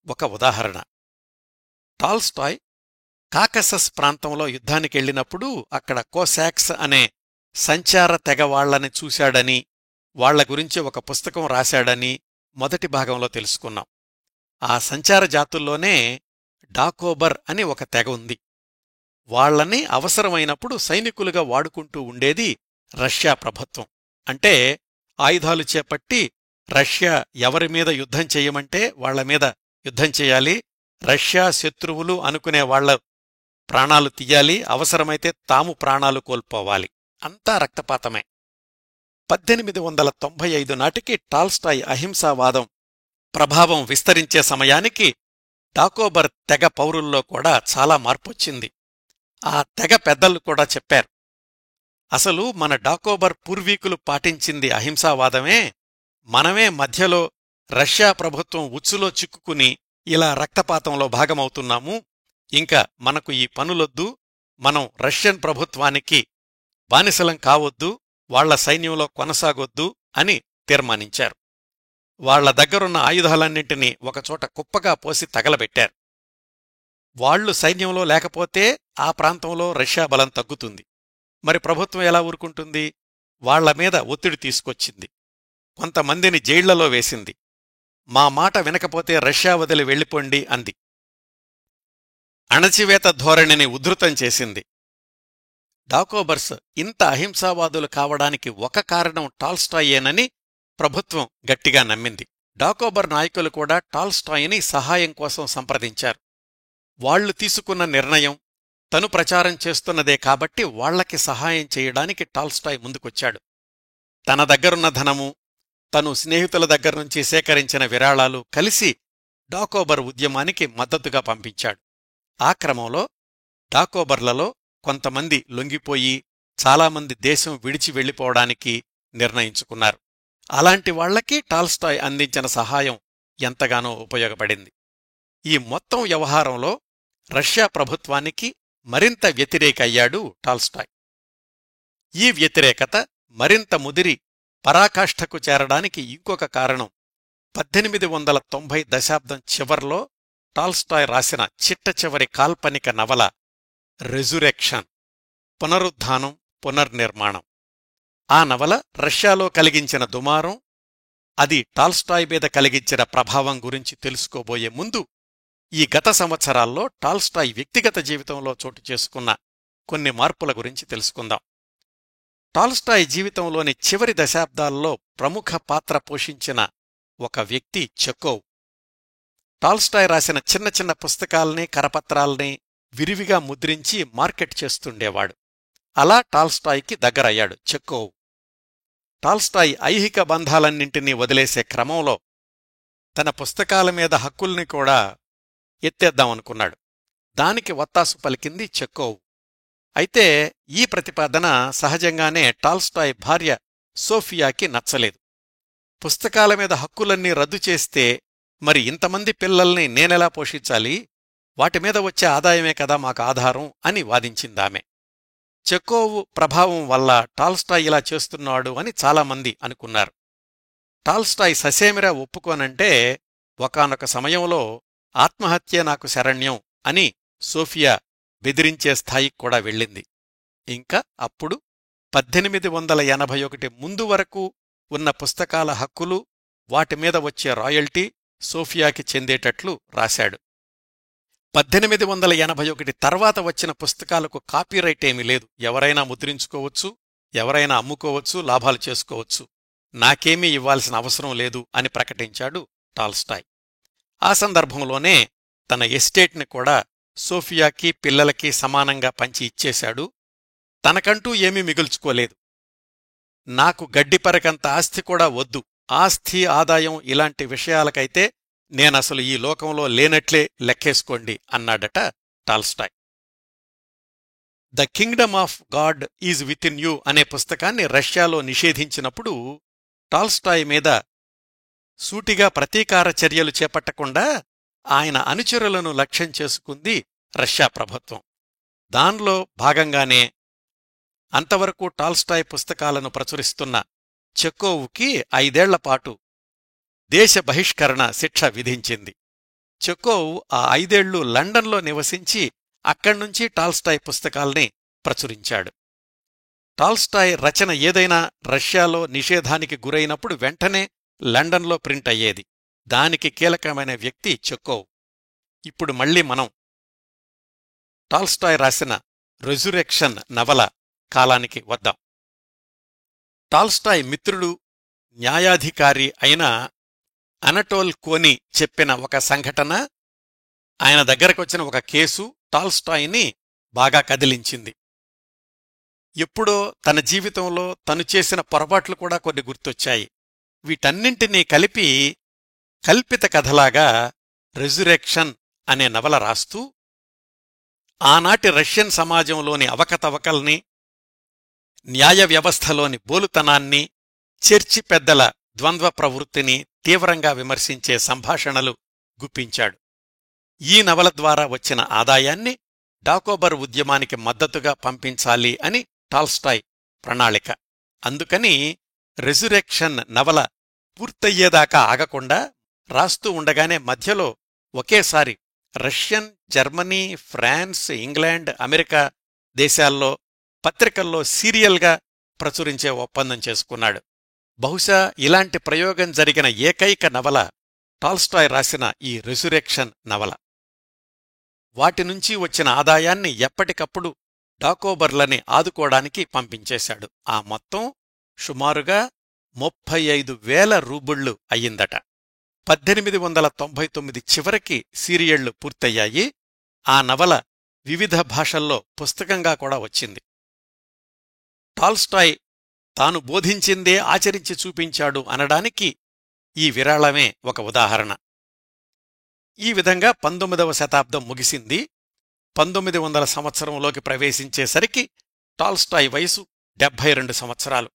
ఒక ఉదాహరణ, టాల్స్టాయ్ కాకసస్ ప్రాంతంలో యుద్ధానికెళ్లినప్పుడు అక్కడ కోసాక్స్ అనే సంచార తెగవాళ్లని చూశాడని, వాళ్ల గురించి ఒక పుస్తకం రాశాడని మొదటి భాగంలో తెలుసుకున్నాం. ఆ సంచార జాతుల్లోనే డాకోబర్ అని ఒక తెగ ఉంది. వాళ్లని అవసరమైనప్పుడు సైనికులుగా వాడుకుంటూ ఉండేది రష్యా ప్రభుత్వం. అంటే ఆయుధాలు చేపట్టి రష్యా ఎవరిమీద యుద్ధం చెయ్యమంటే వాళ్లమీద యుద్ధం చెయ్యాలి, రష్యా శత్రువులు అనుకునే వాళ్ల ప్రాణాలు తీయాలి, అవసరమైతే తాము ప్రాణాలు కోల్పోవాలి. అంతా రక్తపాతమే. 1895 నాటికి టాల్స్టాయ్ అహింసావాదం ప్రభావం విస్తరించే సమయానికి డాకోబర్ తెగ పౌరుల్లో కూడా చాలా మార్పొచ్చింది. ఆ తెగ పెద్దలు కూడా చెప్పారు, అసలు మన డాకోబర్ పూర్వీకులు పాటించింది అహింసావాదమే, మనమే మధ్యలో రష్యా ప్రభుత్వం ఉచ్చులో చిక్కుకుని ఇలా రక్తపాతంలో భాగమవుతున్నాము, ఇంకా మనకు ఈ పనులొద్దు, మనం రష్యన్ ప్రభుత్వానికి బానిసలం కావొద్దు, వాళ్ల సైన్యంలో కొనసాగొద్దు అని తీర్మానించారు. వాళ్ల దగ్గరున్న ఆయుధాలన్నింటినీ ఒకచోట కుప్పగా పోసి తగలబెట్టారు. వాళ్లు సైన్యంలో లేకపోతే ఆ ప్రాంతంలో రష్యా బలం తగ్గుతుంది. మరి ప్రభుత్వం ఎలా ఊరుకుంటుంది? వాళ్లమీద ఒత్తిడి తీసుకొచ్చింది. కొంతమందిని జైళ్లలో వేసింది. మా మాట వినకపోతే రష్యా వదిలి వెళ్ళిపోండి అంది. అణచివేత ధోరణిని ఉధృతం చేసింది. డాకోబర్స్ ఇంత అహింసావాదులు కావడానికి ఒక కారణం టాల్స్టాయేనని ప్రభుత్వం గట్టిగా నమ్మింది. డాకోబర్ నాయకులు కూడా టాల్స్టాయ్ని సహాయం కోసం సంప్రదించారు. వాళ్లు తీసుకున్న నిర్ణయం తను ప్రచారం చేస్తున్నదే కాబట్టి వాళ్లకి సహాయం చేయడానికి టాల్స్టాయ్ ముందుకొచ్చాడు. తన దగ్గరున్న ధనము, తను స్నేహితుల దగ్గర్నుంచి సేకరించిన విరాళాలు కలిసి డాకోబర్ ఉద్యమానికి మద్దతుగా పంపించాడు. ఆ క్రమంలో డాకోబర్లలో కొంతమంది లొంగిపోయి చాలామంది దేశం విడిచి వెళ్లిపోవడానికి నిర్ణయించుకున్నారు. అలాంటి వాళ్లకి టాల్స్టాయ్ అందించిన సహాయం ఎంతగానో ఉపయోగపడింది. ఈ మొత్తం వ్యవహారంలో రష్యా ప్రభుత్వానికి మరింత వ్యతిరేక అయ్యాడు టాల్స్టాయ్. ఈ వ్యతిరేకత మరింత ముదిరి పరాకాష్ఠకు చేరడానికి ఇంకొక కారణం 1890 దశాబ్దం చివర్లో టాల్స్టాయ్ రాసిన చిట్టచివరి కాల్పనిక నవల రెజురెక్షన్, పునరుద్ధానం, పునర్నిర్మాణం. ఆ నవల రష్యాలో కలిగించిన దుమారం, అది టాల్స్టాయ్ మీద కలిగించిన ప్రభావం గురించి తెలుసుకోబోయే ముందు ఈ గత సంవత్సరాల్లో టాల్స్టాయ్ వ్యక్తిగత జీవితంలో చోటు చేసుకున్న కొన్ని మార్పుల గురించి తెలుసుకుందాం. టాల్స్టాయ్ జీవితంలోని చివరి దశాబ్దాల్లో ప్రముఖ పాత్ర పోషించిన ఒక వ్యక్తి చెకోవ్. టాల్స్టాయ్ రాసిన చిన్న చిన్న పుస్తకాల్ని, కరపత్రాల్ని విరివిగా ముద్రించి మార్కెట్ చేస్తుండేవాడు. అలా టాల్స్టాయ్కి దగ్గరయ్యాడు చెకోవ్. టాల్స్టాయ్ ఐహిక బంధాలన్నింటినీ వదిలేసే క్రమంలో తన పుస్తకాల మీద హక్కుల్ని కూడా ఎత్తేద్దామనుకున్నాడు. దానికి వత్తాసు పలికింది చెకోవ్. అయితే ఈ ప్రతిపాదన సహజంగానే టాల్స్టాయ్ భార్య సోఫియాకి నచ్చలేదు. పుస్తకాల మీద హక్కులన్నీ రద్దు చేస్తే మరి ఇంతమంది పిల్లల్ని నేనెలా పోషించాలి? వాటిమీద వచ్చే ఆదాయమే కదా మాకు ఆధారం అని వాదించిందామె. చెకోవ్ ప్రభావం వల్ల టాల్స్టాయ్ ఇలా చేస్తున్నాడు అని చాలామంది అనుకున్నారు. టాల్స్టాయ్ ససేమిరా ఒప్పుకోనంటే ఒకానొక సమయంలో ఆత్మహత్యే నాకు శరణ్యం అని సోఫియా బెదిరించే స్థాయికి కూడా వెళ్ళింది. ఇంకా అప్పుడు 1881 ముందు వరకు ఉన్న పుస్తకాల హక్కులు, వాటిమీద వచ్చే రాయల్టీ సోఫియాకి చెందేటట్లు రాశాడు. 1881 తర్వాత వచ్చిన పుస్తకాలకు కాపీరైట్ ఏమీ లేదు. ఎవరైనా ముద్రించుకోవచ్చు, ఎవరైనా అమ్ముకోవచ్చు, లాభాలు చేసుకోవచ్చు. నాకేమీ ఇవ్వాల్సిన అవసరం లేదు అని ప్రకటించాడు టాల్స్టాయ్. ఆ సందర్భంలోనే తన ఎస్టేట్ని కూడా సోఫియాకి, పిల్లలకి సమానంగా పంచి ఇచ్చేశాడు. తనకంటూ ఏమీ మిగుల్చుకోలేదు. నాకు గడ్డిపరకంత ఆస్తి కూడా వద్దు, ఆస్తి, ఆదాయం ఇలాంటి విషయాలకైతే నేనసలు ఈ లోకంలో లేనట్లే లెక్కేసుకోండి అన్నాడట Tolstoy. The Kingdom of God is with in you అనే పుస్తకాన్ని రష్యాలో నిషేధించినప్పుడు టాల్స్టాయ్ మీద సూటిగా ప్రతీకార చర్యలు చేపట్టకుండా ఆయన అనుచరులను లక్ష్యం చేసుకుంది రష్యా ప్రభుత్వం. దానిలో భాగంగానే అంతవరకు టాల్స్టాయ్ పుస్తకాలను ప్రచురిస్తున్న చెకోవ్కి 5 ఏళ్లపాటు దేశ బహిష్కరణ శిక్ష విధించింది. చెకోవ్ ఆ 5 ఏళ్లు లండన్లో నివసించి అక్కడ్నుంచి టాల్స్టాయ్ పుస్తకాల్ని ప్రచురించాడు. టాల్స్టాయ్ రచన ఏదైనా రష్యాలో నిషేధానికి గురైనప్పుడు వెంటనే లండన్లో ప్రింట్ అయ్యేది. దానికి కీలకమైన వ్యక్తి చెకోవ్. ఇప్పుడు మళ్ళీ మనం టాల్స్టాయ్ రాసిన రెజురెక్షన్ నవల కాలానికి వద్దాం. టాల్స్టాయ్ మిత్రుడు, న్యాయాధికారి అయిన అనటోల్ కోని చెప్పిన ఒక సంఘటన, ఆయన దగ్గరకొచ్చిన ఒక కేసు టాల్స్టాయ్ని బాగా కదిలించింది. ఎప్పుడో తన జీవితంలో తను చేసిన పొరపాట్లు కూడా కొన్ని గుర్తొచ్చాయి. వీటన్నింటినీ కలిపి కల్పిత కథలాగా రెజురెక్షన్ అనే నవల రాస్తూ ఆనాటి రష్యన్ సమాజంలోని అవకతవకల్ని, న్యాయ వ్యవస్థలోని బోలుతనాన్ని, చర్చి పెద్దల ద్వంద్వ ప్రవృత్తిని తీవ్రంగా విమర్శించే సంభాషణలు గుప్పించాడు. ఈ నవల ద్వారా వచ్చిన ఆదాయాన్ని డాకోబర్ ఉద్యమానికి మద్దతుగా పంపించాలి అని టాల్స్టాయ్ ప్రణాళిక. అందుకని రెజురెక్షన్ నవల పూర్తయ్యేదాకా ఆగకుండా రాస్తూ ఉండగానే మధ్యలో ఒకేసారి Russian, Germany, France, England, America దేశాల్లో పత్రికల్లో సీరియల్గా ప్రచురించే ఒప్పందం చేసుకున్నాడు. బహుశా ఇలాంటి ప్రయోగం జరిగిన ఏకైక నవల టాల్స్టాయ్ రాసిన ఈ రెజురెక్షన్ నవల. వాటినుంచి వచ్చిన ఆదాయాన్ని ఎప్పటికప్పుడు డాకోబర్లని ఆదుకోవడానికి పంపించేశాడు. ఆ మొత్తం సుమారుగా 35,000 రూబుళ్లు అయ్యిందట. 1899 చివరికి సీరియళ్లు పూర్తయ్యాయి. ఆ నవల వివిధ భాషల్లో పుస్తకంగా కూడా వచ్చింది. టాల్స్టాయ్ తాను బోధించిందే ఆచరించి చూపించాడు అనడానికి ఈ విరాళమే ఒక ఉదాహరణ. ఈ విధంగా 19వ శతాబ్దం ముగిసింది. 1900 సంవత్సరంలోకి ప్రవేశించేసరికి టాల్స్టాయ్ వయసు 72 సంవత్సరాలు.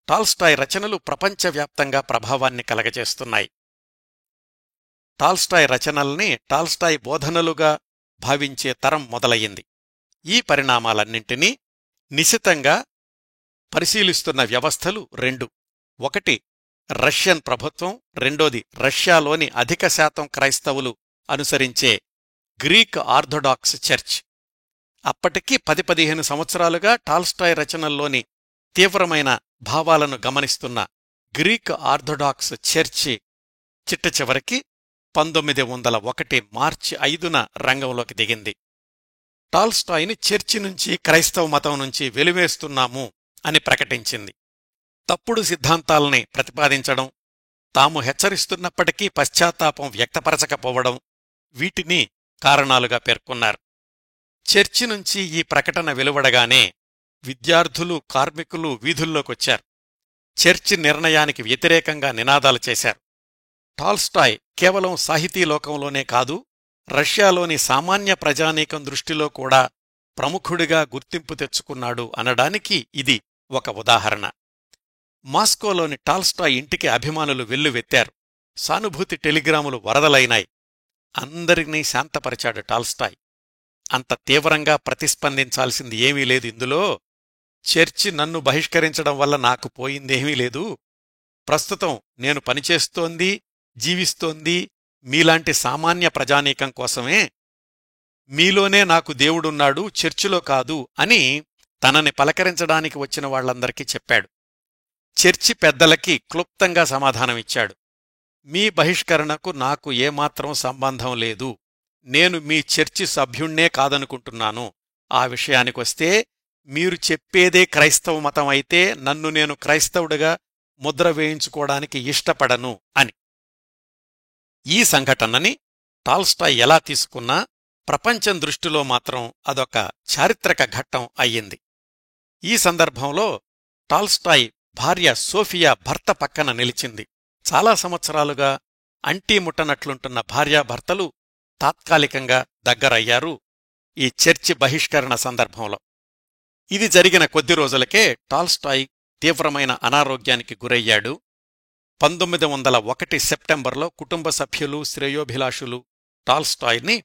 టాల్స్టాయ్ రచనలు ప్రపంచవ్యాప్తంగా ప్రభావాన్ని కలగజేస్తున్నాయి. టాల్స్టాయ్ రచనల్ని టాల్స్టాయ్ బోధనలుగా భావించే తరం మొదలయ్యింది. ఈ పరిణామాలన్నింటినీ నిశితంగా పరిశీలిస్తున్న వ్యవస్థలు రెండు. ఒకటి రష్యన్ ప్రభుత్వం, రెండోది రష్యాలోని అధిక శాతం క్రైస్తవులు అనుసరించే గ్రీక్ ఆర్థోడాక్స్ చర్చ్. అప్పటికి 10-15 సంవత్సరాలుగా టాల్స్టాయ్ రచనల్లోని తీవ్రమైన భావాలను గమనిస్తున్న గ్రీక్ ఆర్థోడాక్స్ చర్చి చిట్టచివరికి 1901 మార్చి 5న రంగంలోకి దిగింది. టాల్స్టాయ్ని చర్చి నుంచి, క్రైస్తవ మతం నుంచి వెలివేస్తున్నాము అని ప్రకటించింది. తప్పుడు సిద్ధాంతాల్ని ప్రతిపాదించడం, తాము హెచ్చరిస్తున్నప్పటికీ పశ్చాత్తాపం వ్యక్తపరచకపోవడం వీటిని కారణాలుగా పేర్కొన్నారు. చర్చి నుంచి ఈ ప్రకటన వెలువడగానే విద్యార్థులు, కార్మికులు వీధుల్లోకొచ్చారు. చర్చి నిర్ణయానికి వ్యతిరేకంగా నినాదాలు చేశారు. టాల్స్టాయ్ కేవలం సాహితీలోకంలోనే కాదు, రష్యాలోని సామాన్య ప్రజానీకం దృష్టిలో కూడా ప్రముఖుడిగా గుర్తింపు తెచ్చుకున్నాడు అనడానికి ఇది ఒక ఉదాహరణ. మాస్కోలోని టాల్స్టాయ్ ఇంటికి అభిమానులు వెల్లువెత్తారు. సానుభూతి టెలిగ్రాములు వరదలైనాయి. అందరినీ శాంతపరిచాడు టాల్స్టాయ్. అంత తీవ్రంగా ప్రతిస్పందించాల్సింది ఏమీ లేదు ఇందులో. చర్చి నన్ను బహిష్కరించడం వల్ల నాకు పోయిందేమీ లేదు. ప్రస్తుతం నేను పనిచేస్తోంది, జీవిస్తోంది మీలాంటి సామాన్య ప్రజానీకం కోసమే. మీలోనే నాకు దేవుడున్నాడు, చర్చిలో కాదు అని తనని పలకరించడానికి వచ్చిన వాళ్లందరికీ చెప్పాడు. చర్చి పెద్దలకి క్లుప్తంగా సమాధానమిచ్చాడు. మీ బహిష్కరణకు నాకు ఏమాత్రం సంబంధం లేదు. నేను మీ చర్చి సభ్యుణ్ణే కాదనుకుంటున్నాను. ఆ విషయానికొస్తే మీరు చెప్పేదే క్రైస్తవ మతం అయితే నన్ను నేను క్రైస్తవుడిగా ముద్ర వేయించుకోవడానికి ఇష్టపడను అని. ఈ సంఘటనని టాల్స్టాయ్ ఎలా తీసుకున్నా ప్రపంచం దృష్టిలో మాత్రం అదొక చారిత్రక ఘట్టం అయ్యింది. ఈ సందర్భంలో టాల్స్టాయ్ భార్య సోఫియా భర్త పక్కన నిలిచింది. చాలా సంవత్సరాలుగా అంటీముట్టనట్లుంటున్న భార్యాభర్తలు తాత్కాలికంగా దగ్గరయ్యారు ఈ చర్చి బహిష్కరణ సందర్భంలో. ఇది జరిగిన కొద్ది రోజులకే టాల్స్టాయ్ తీవ్రమైన అనారోగ్యానికి గురయ్యాడు. 1901 సెప్టెంబర్లో కుటుంబ సభ్యులు, శ్రేయోభిలాషులు టాల్స్టాయ్ని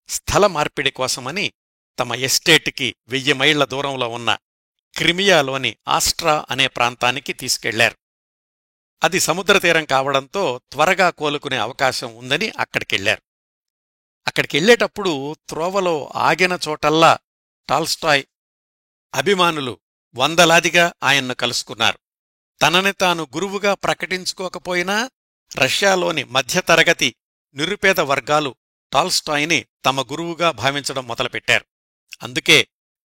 స్థల మార్పిడి కోసమని తమ ఎస్టేటుకి 1000 మైళ్ల దూరంలో ఉన్న క్రిమియాలోని ఆస్ట్రా అనే ప్రాంతానికి తీసుకెళ్లారు. అది సముద్రతీరం కావడంతో త్వరగా కోలుకునే అవకాశం ఉందని అక్కడికెళ్లారు. అక్కడికెళ్లేటప్పుడు త్రోవలో ఆగిన చోటల్లా టాల్స్టాయ్ అభిమానులు వందలాదిగా ఆయన్ను కలుసుకున్నారు. తనని తాను గురువుగా ప్రకటించుకోకపోయినా రష్యాలోని మధ్యతరగతి నిరుపేద వర్గాలు టాల్స్టాయ్ని తమ గురువుగా భావించడం మొదలుపెట్టారు. అందుకే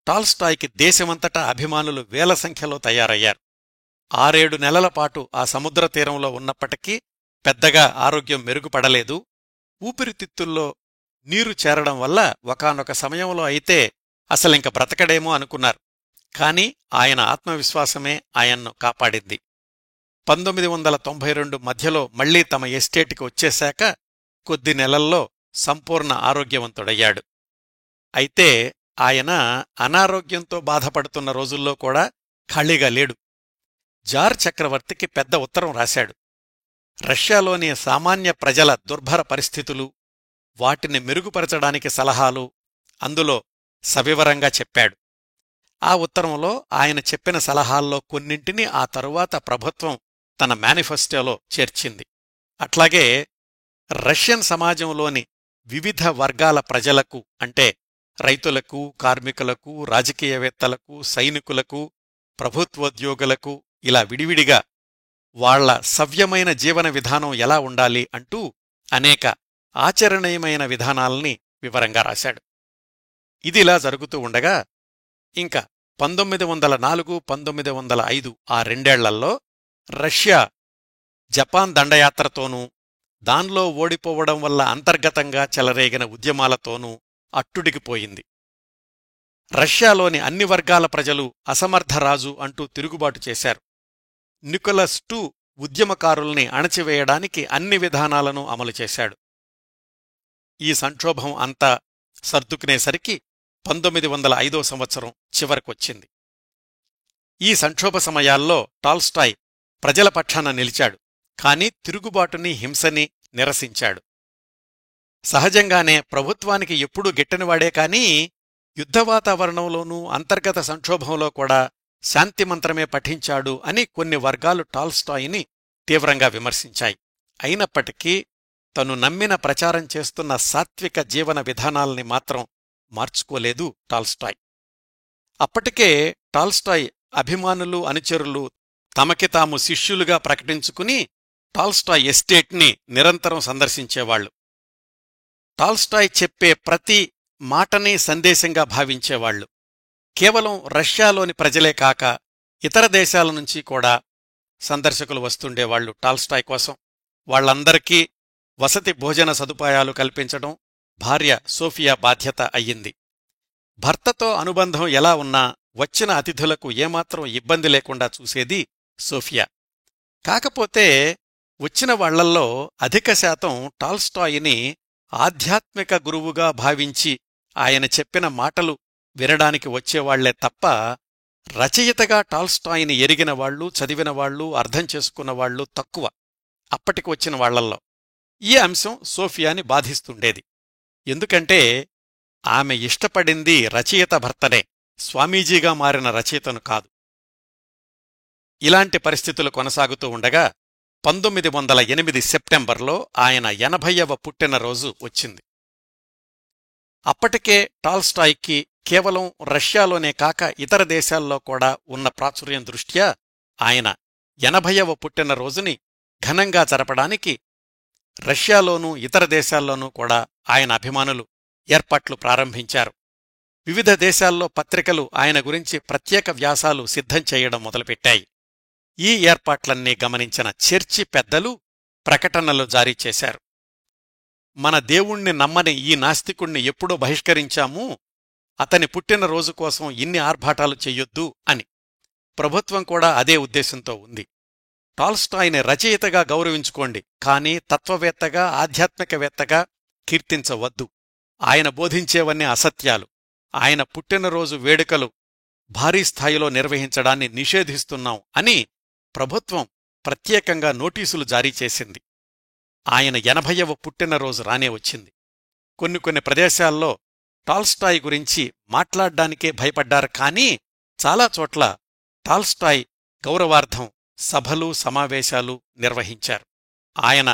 టాల్స్టాయ్కి దేశమంతటా అభిమానులు వేల సంఖ్యలో తయారయ్యారు. 6-7 నెలలపాటు ఆ సముద్ర తీరంలో ఉన్నప్పటికీ పెద్దగా ఆరోగ్యం మెరుగుపడలేదు. ఊపిరితిత్తుల్లో నీరు చేరడం వల్ల ఒకానొక సమయంలో అయితే అసలింక బ్రతకడేమో అనుకున్నారు. కాని ఆయన ఆత్మవిశ్వాసమే ఆయన్ను కాపాడింది. 1992 మధ్యలో మళ్లీ తమ ఎస్టేటుకి వచ్చేశాక కొద్ది నెలల్లో సంపూర్ణ ఆరోగ్యవంతుడయ్యాడు. అయితే ఆయన అనారోగ్యంతో బాధపడుతున్న రోజుల్లో కూడా ఖాళీగా లేడు. జార్ చక్రవర్తికి పెద్ద ఉత్తరం రాశాడు. రష్యాలోని సామాన్య ప్రజల దుర్భర పరిస్థితులు, వాటిని మెరుగుపరచడానికి సలహాలు అందులో సవివరంగా చెప్పాడు. ఆ ఉత్తరంలో ఆయన చెప్పిన సలహాల్లో కొన్నింటిని ఆ తరువాత ప్రభుత్వం తన మేనిఫెస్టోలో చేర్చింది. అట్లాగే రష్యన్ సమాజంలోని వివిధ వర్గాల ప్రజలకు, అంటే రైతులకు, కార్మికులకు, రాజకీయవేత్తలకు, సైనికులకు, ప్రభుత్వోద్యోగులకు ఇలా విడివిడిగా వాళ్ల సవ్యమైన జీవన విధానం ఎలా ఉండాలి అంటూ అనేక ఆచరణీయమైన విధానాల్ని వివరంగా రాశాడు. ఇదిలా జరుగుతూ ఉండగా ఇంకా 1904, 1905 ఆ రెండేళ్లల్లో రష్యా జపాన్ దండయాత్రతోనూ, దాన్లో ఓడిపోవడం వల్ల అంతర్గతంగా చెలరేగిన ఉద్యమాలతోనూ అట్టుడికిపోయింది. రష్యాలోని అన్ని వర్గాల ప్రజలు అసమర్థరాజు అంటూ తిరుగుబాటు చేశారు. నికోలస్ II ఉద్యమకారుల్ని అణచివేయడానికి అన్ని విధానాలను అమలు చేశాడు. ఈ సంక్షోభం అంతా సర్దుకునేసరికి 1905 సంవత్సరం చివరకొచ్చింది. ఈ సంక్షోభ సమయాల్లో టాల్స్టాయ్ ప్రజల పక్షాన నిలిచాడు. కాని తిరుగుబాటుని, హింసని నిరసించాడు. సహజంగానే ప్రభుత్వానికి ఎప్పుడూ గిట్టనివాడే కాని యుద్ధ వాతావరణంలోనూ అంతర్గత సంక్షోభంలో కూడా శాంతిమంత్రమే పఠించాడు అని కొన్ని వర్గాలు టాల్స్టాయ్ని తీవ్రంగా విమర్శించాయి. అయినప్పటికీ తను నమ్మిన ప్రచారం చేస్తున్న సాత్విక జీవన విధానాల్ని మాత్రం మార్చుకోలేదు టాల్స్టాయ్. అప్పటికే టాల్స్టాయ్ అభిమానులు, అనుచరులు తమకి తాము శిష్యులుగా ప్రకటించుకుని టాల్స్టాయ్ ఎస్టేట్ని నిరంతరం సందర్శించేవాళ్లు. టాల్స్టాయ్ చెప్పే ప్రతి మాటని సందేశంగా భావించేవాళ్లు. కేవలం రష్యాలోని ప్రజలే కాక ఇతర దేశాల నుంచి కూడా సందర్శకులు వస్తుండేవాళ్లు టాల్స్టాయ్ కోసం. వాళ్లందరికీ వసతి, భోజన సదుపాయాలు కల్పించడం భార్య సోఫియా బాధ్యత అయ్యింది. భర్తతో అనుబంధం ఎలా ఉన్నా వచ్చిన అతిథులకు ఏమాత్రం ఇబ్బంది లేకుండా చూసేది సోఫియా. కాకపోతే వచ్చిన వాళ్లల్లో అధిక శాతం టాల్స్టాయ్ని ఆధ్యాత్మిక గురువుగా భావించి ఆయన చెప్పిన మాటలు వినడానికి వచ్చేవాళ్లే తప్ప రచయితగా టాల్స్టాయ్ని ఎరిగినవాళ్లు, చదివినవాళ్లు, అర్థం చేసుకున్నవాళ్లు తక్కువ అప్పటికి వచ్చిన వాళ్లల్లో. ఈ అంశం సోఫియాని బాధిస్తుండేది. ఎందుకంటే ఆమె ఇష్టపడింది రచయిత భర్తనే, స్వామీజీగా మారిన రచయితను కాదు. ఇలాంటి పరిస్థితులు కొనసాగుతూ ఉండగా 1908 సెప్టెంబర్లో ఆయన 80వ పుట్టినరోజు వచ్చింది. అప్పటికే టాల్స్టాయ్కి కేవలం రష్యాలోనే కాక ఇతర దేశాల్లో కూడా ఉన్న ప్రాచుర్యం దృష్ట్యా ఆయన 80వ పుట్టినరోజుని ఘనంగా జరపడానికి రష్యాలోనూ ఇతర దేశాల్లోనూ కూడా ఆయన అభిమానులు ఏర్పాట్లు ప్రారంభించారు. వివిధ దేశాల్లో పత్రికలు ఆయన గురించి ప్రత్యేక వ్యాసాలు సిద్ధం చేయడం మొదలుపెట్టాయి. ఈ ఏర్పాట్లన్నీ గమనించిన చర్చి పెద్దలు ప్రకటనలు జారీ చేశారు. మన దేవుణ్ణి నమ్మని ఈ నాస్తికుణ్ణి ఎప్పుడో బహిష్కరించాము, అతని పుట్టినరోజు కోసం ఇన్ని ఆర్భాటాలు చెయ్యొద్దు అని. ప్రభుత్వం కూడా అదే ఉద్దేశంతో ఉంది. టాల్స్టాయ్ని రచయితగా గౌరవించుకోండి, కానీ తత్వవేత్తగా, ఆధ్యాత్మికవేత్తగా కీర్తించవద్దు. ఆయన బోధించేవన్నీ అసత్యాలు. ఆయన పుట్టినరోజు వేడుకలు భారీ స్థాయిలో నిర్వహించడాన్ని నిషేధిస్తున్నాం అని ప్రభుత్వం ప్రత్యేకంగా నోటీసులు జారీ చేసింది. ఆయన 80వ పుట్టినరోజు రానే వచ్చింది. కొన్ని ప్రదేశాల్లో టాల్స్టాయ్ గురించి మాట్లాడ్డానికే భయపడ్డారు. కానీ చాలా చోట్ల టాల్స్టాయ్ గౌరవార్థం సభలు, సమావేశాలు నిర్వహించారు. ఆయన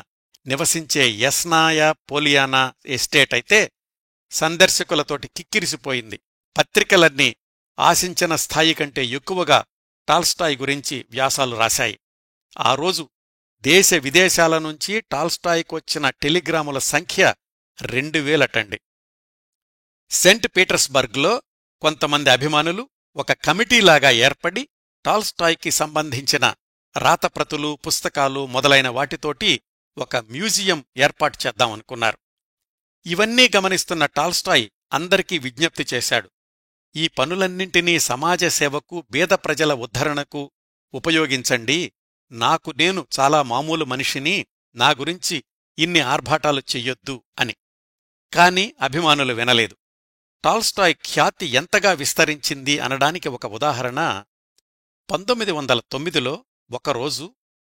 నివసించే యస్నాయా పోలియానా ఎస్టేట్ అయితే సందర్శకులతోటి కిక్కిరిసిపోయింది. పత్రికలన్నీ ఆశించిన స్థాయి కంటే ఎక్కువగా టాల్స్టాయ్ గురించి వ్యాసాలు రాశాయి. ఆ రోజు దేశ విదేశాల నుంచి టాల్స్టాయ్కొచ్చిన టెలిగ్రాముల సంఖ్య 2000 సెంట్ పీటర్స్బర్గ్లో కొంతమంది అభిమానులు ఒక కమిటీలాగా ఏర్పడి టాల్స్టాయ్కి సంబంధించిన రాతప్రతులు, పుస్తకాలు మొదలైన వాటితోటి ఒక మ్యూజియం ఏర్పాటు చేద్దామనుకున్నారు. ఇవన్నీ గమనిస్తున్న టాల్స్టాయ్ అందరికీ విజ్ఞప్తి చేశాడు. ఈ పనులన్నింటినీ సమాజ సేవకు, బీద ప్రజల ఉద్ధరణకు ఉపయోగించండి. నాకు నేను చాలా మామూలు మనిషిని, నా గురించి ఇన్ని ఆర్భాటాలు చెయ్యొద్దు అని. కాని అభిమానులు వినలేదు. టాల్స్టాయ్ ఖ్యాతి ఎంతగా విస్తరించింది అనడానికి ఒక ఉదాహరణ, 1909లో ఒకరోజు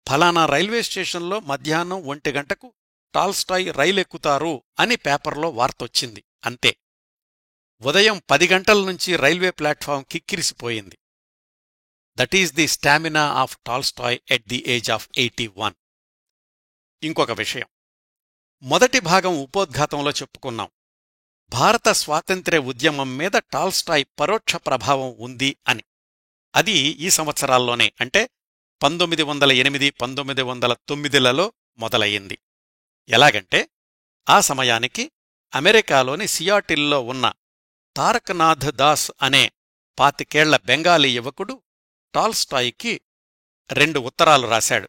ఫలానా రైల్వే స్టేషన్లో మధ్యాహ్నం 1 గంటకు టాల్స్టాయ్ రైలెక్కుతారు అని పేపర్లో వార్తొచ్చింది. అంతే. ఉదయం 10 గంటల నుంచి రైల్వే ప్లాట్ఫాం కిక్కిరిసిపోయింది. That is the stamina of Tolstoy at the age of 81. ఇంకొక విషయం, మొదటి భాగం ఉపోద్ఘాతంలో చెప్పుకున్నాం. భారత స్వాతంత్ర్య ఉద్యమం మీద టాల్స్టాయ్ పరోక్ష ప్రభావం ఉంది అని. అది ఈ సంవత్సరాల్లోనే, అంటే 1908, 1909లలో మొదలయ్యింది. ఎలాగంటే ఆ సమయానికి అమెరికాలోని సియాటిల్లో ఉన్న తారకనాథ్ దాస్ అనే 25 బెంగాలీ యువకుడు టాల్స్టాయ్కి 2 ఉత్తరాలు రాశాడు.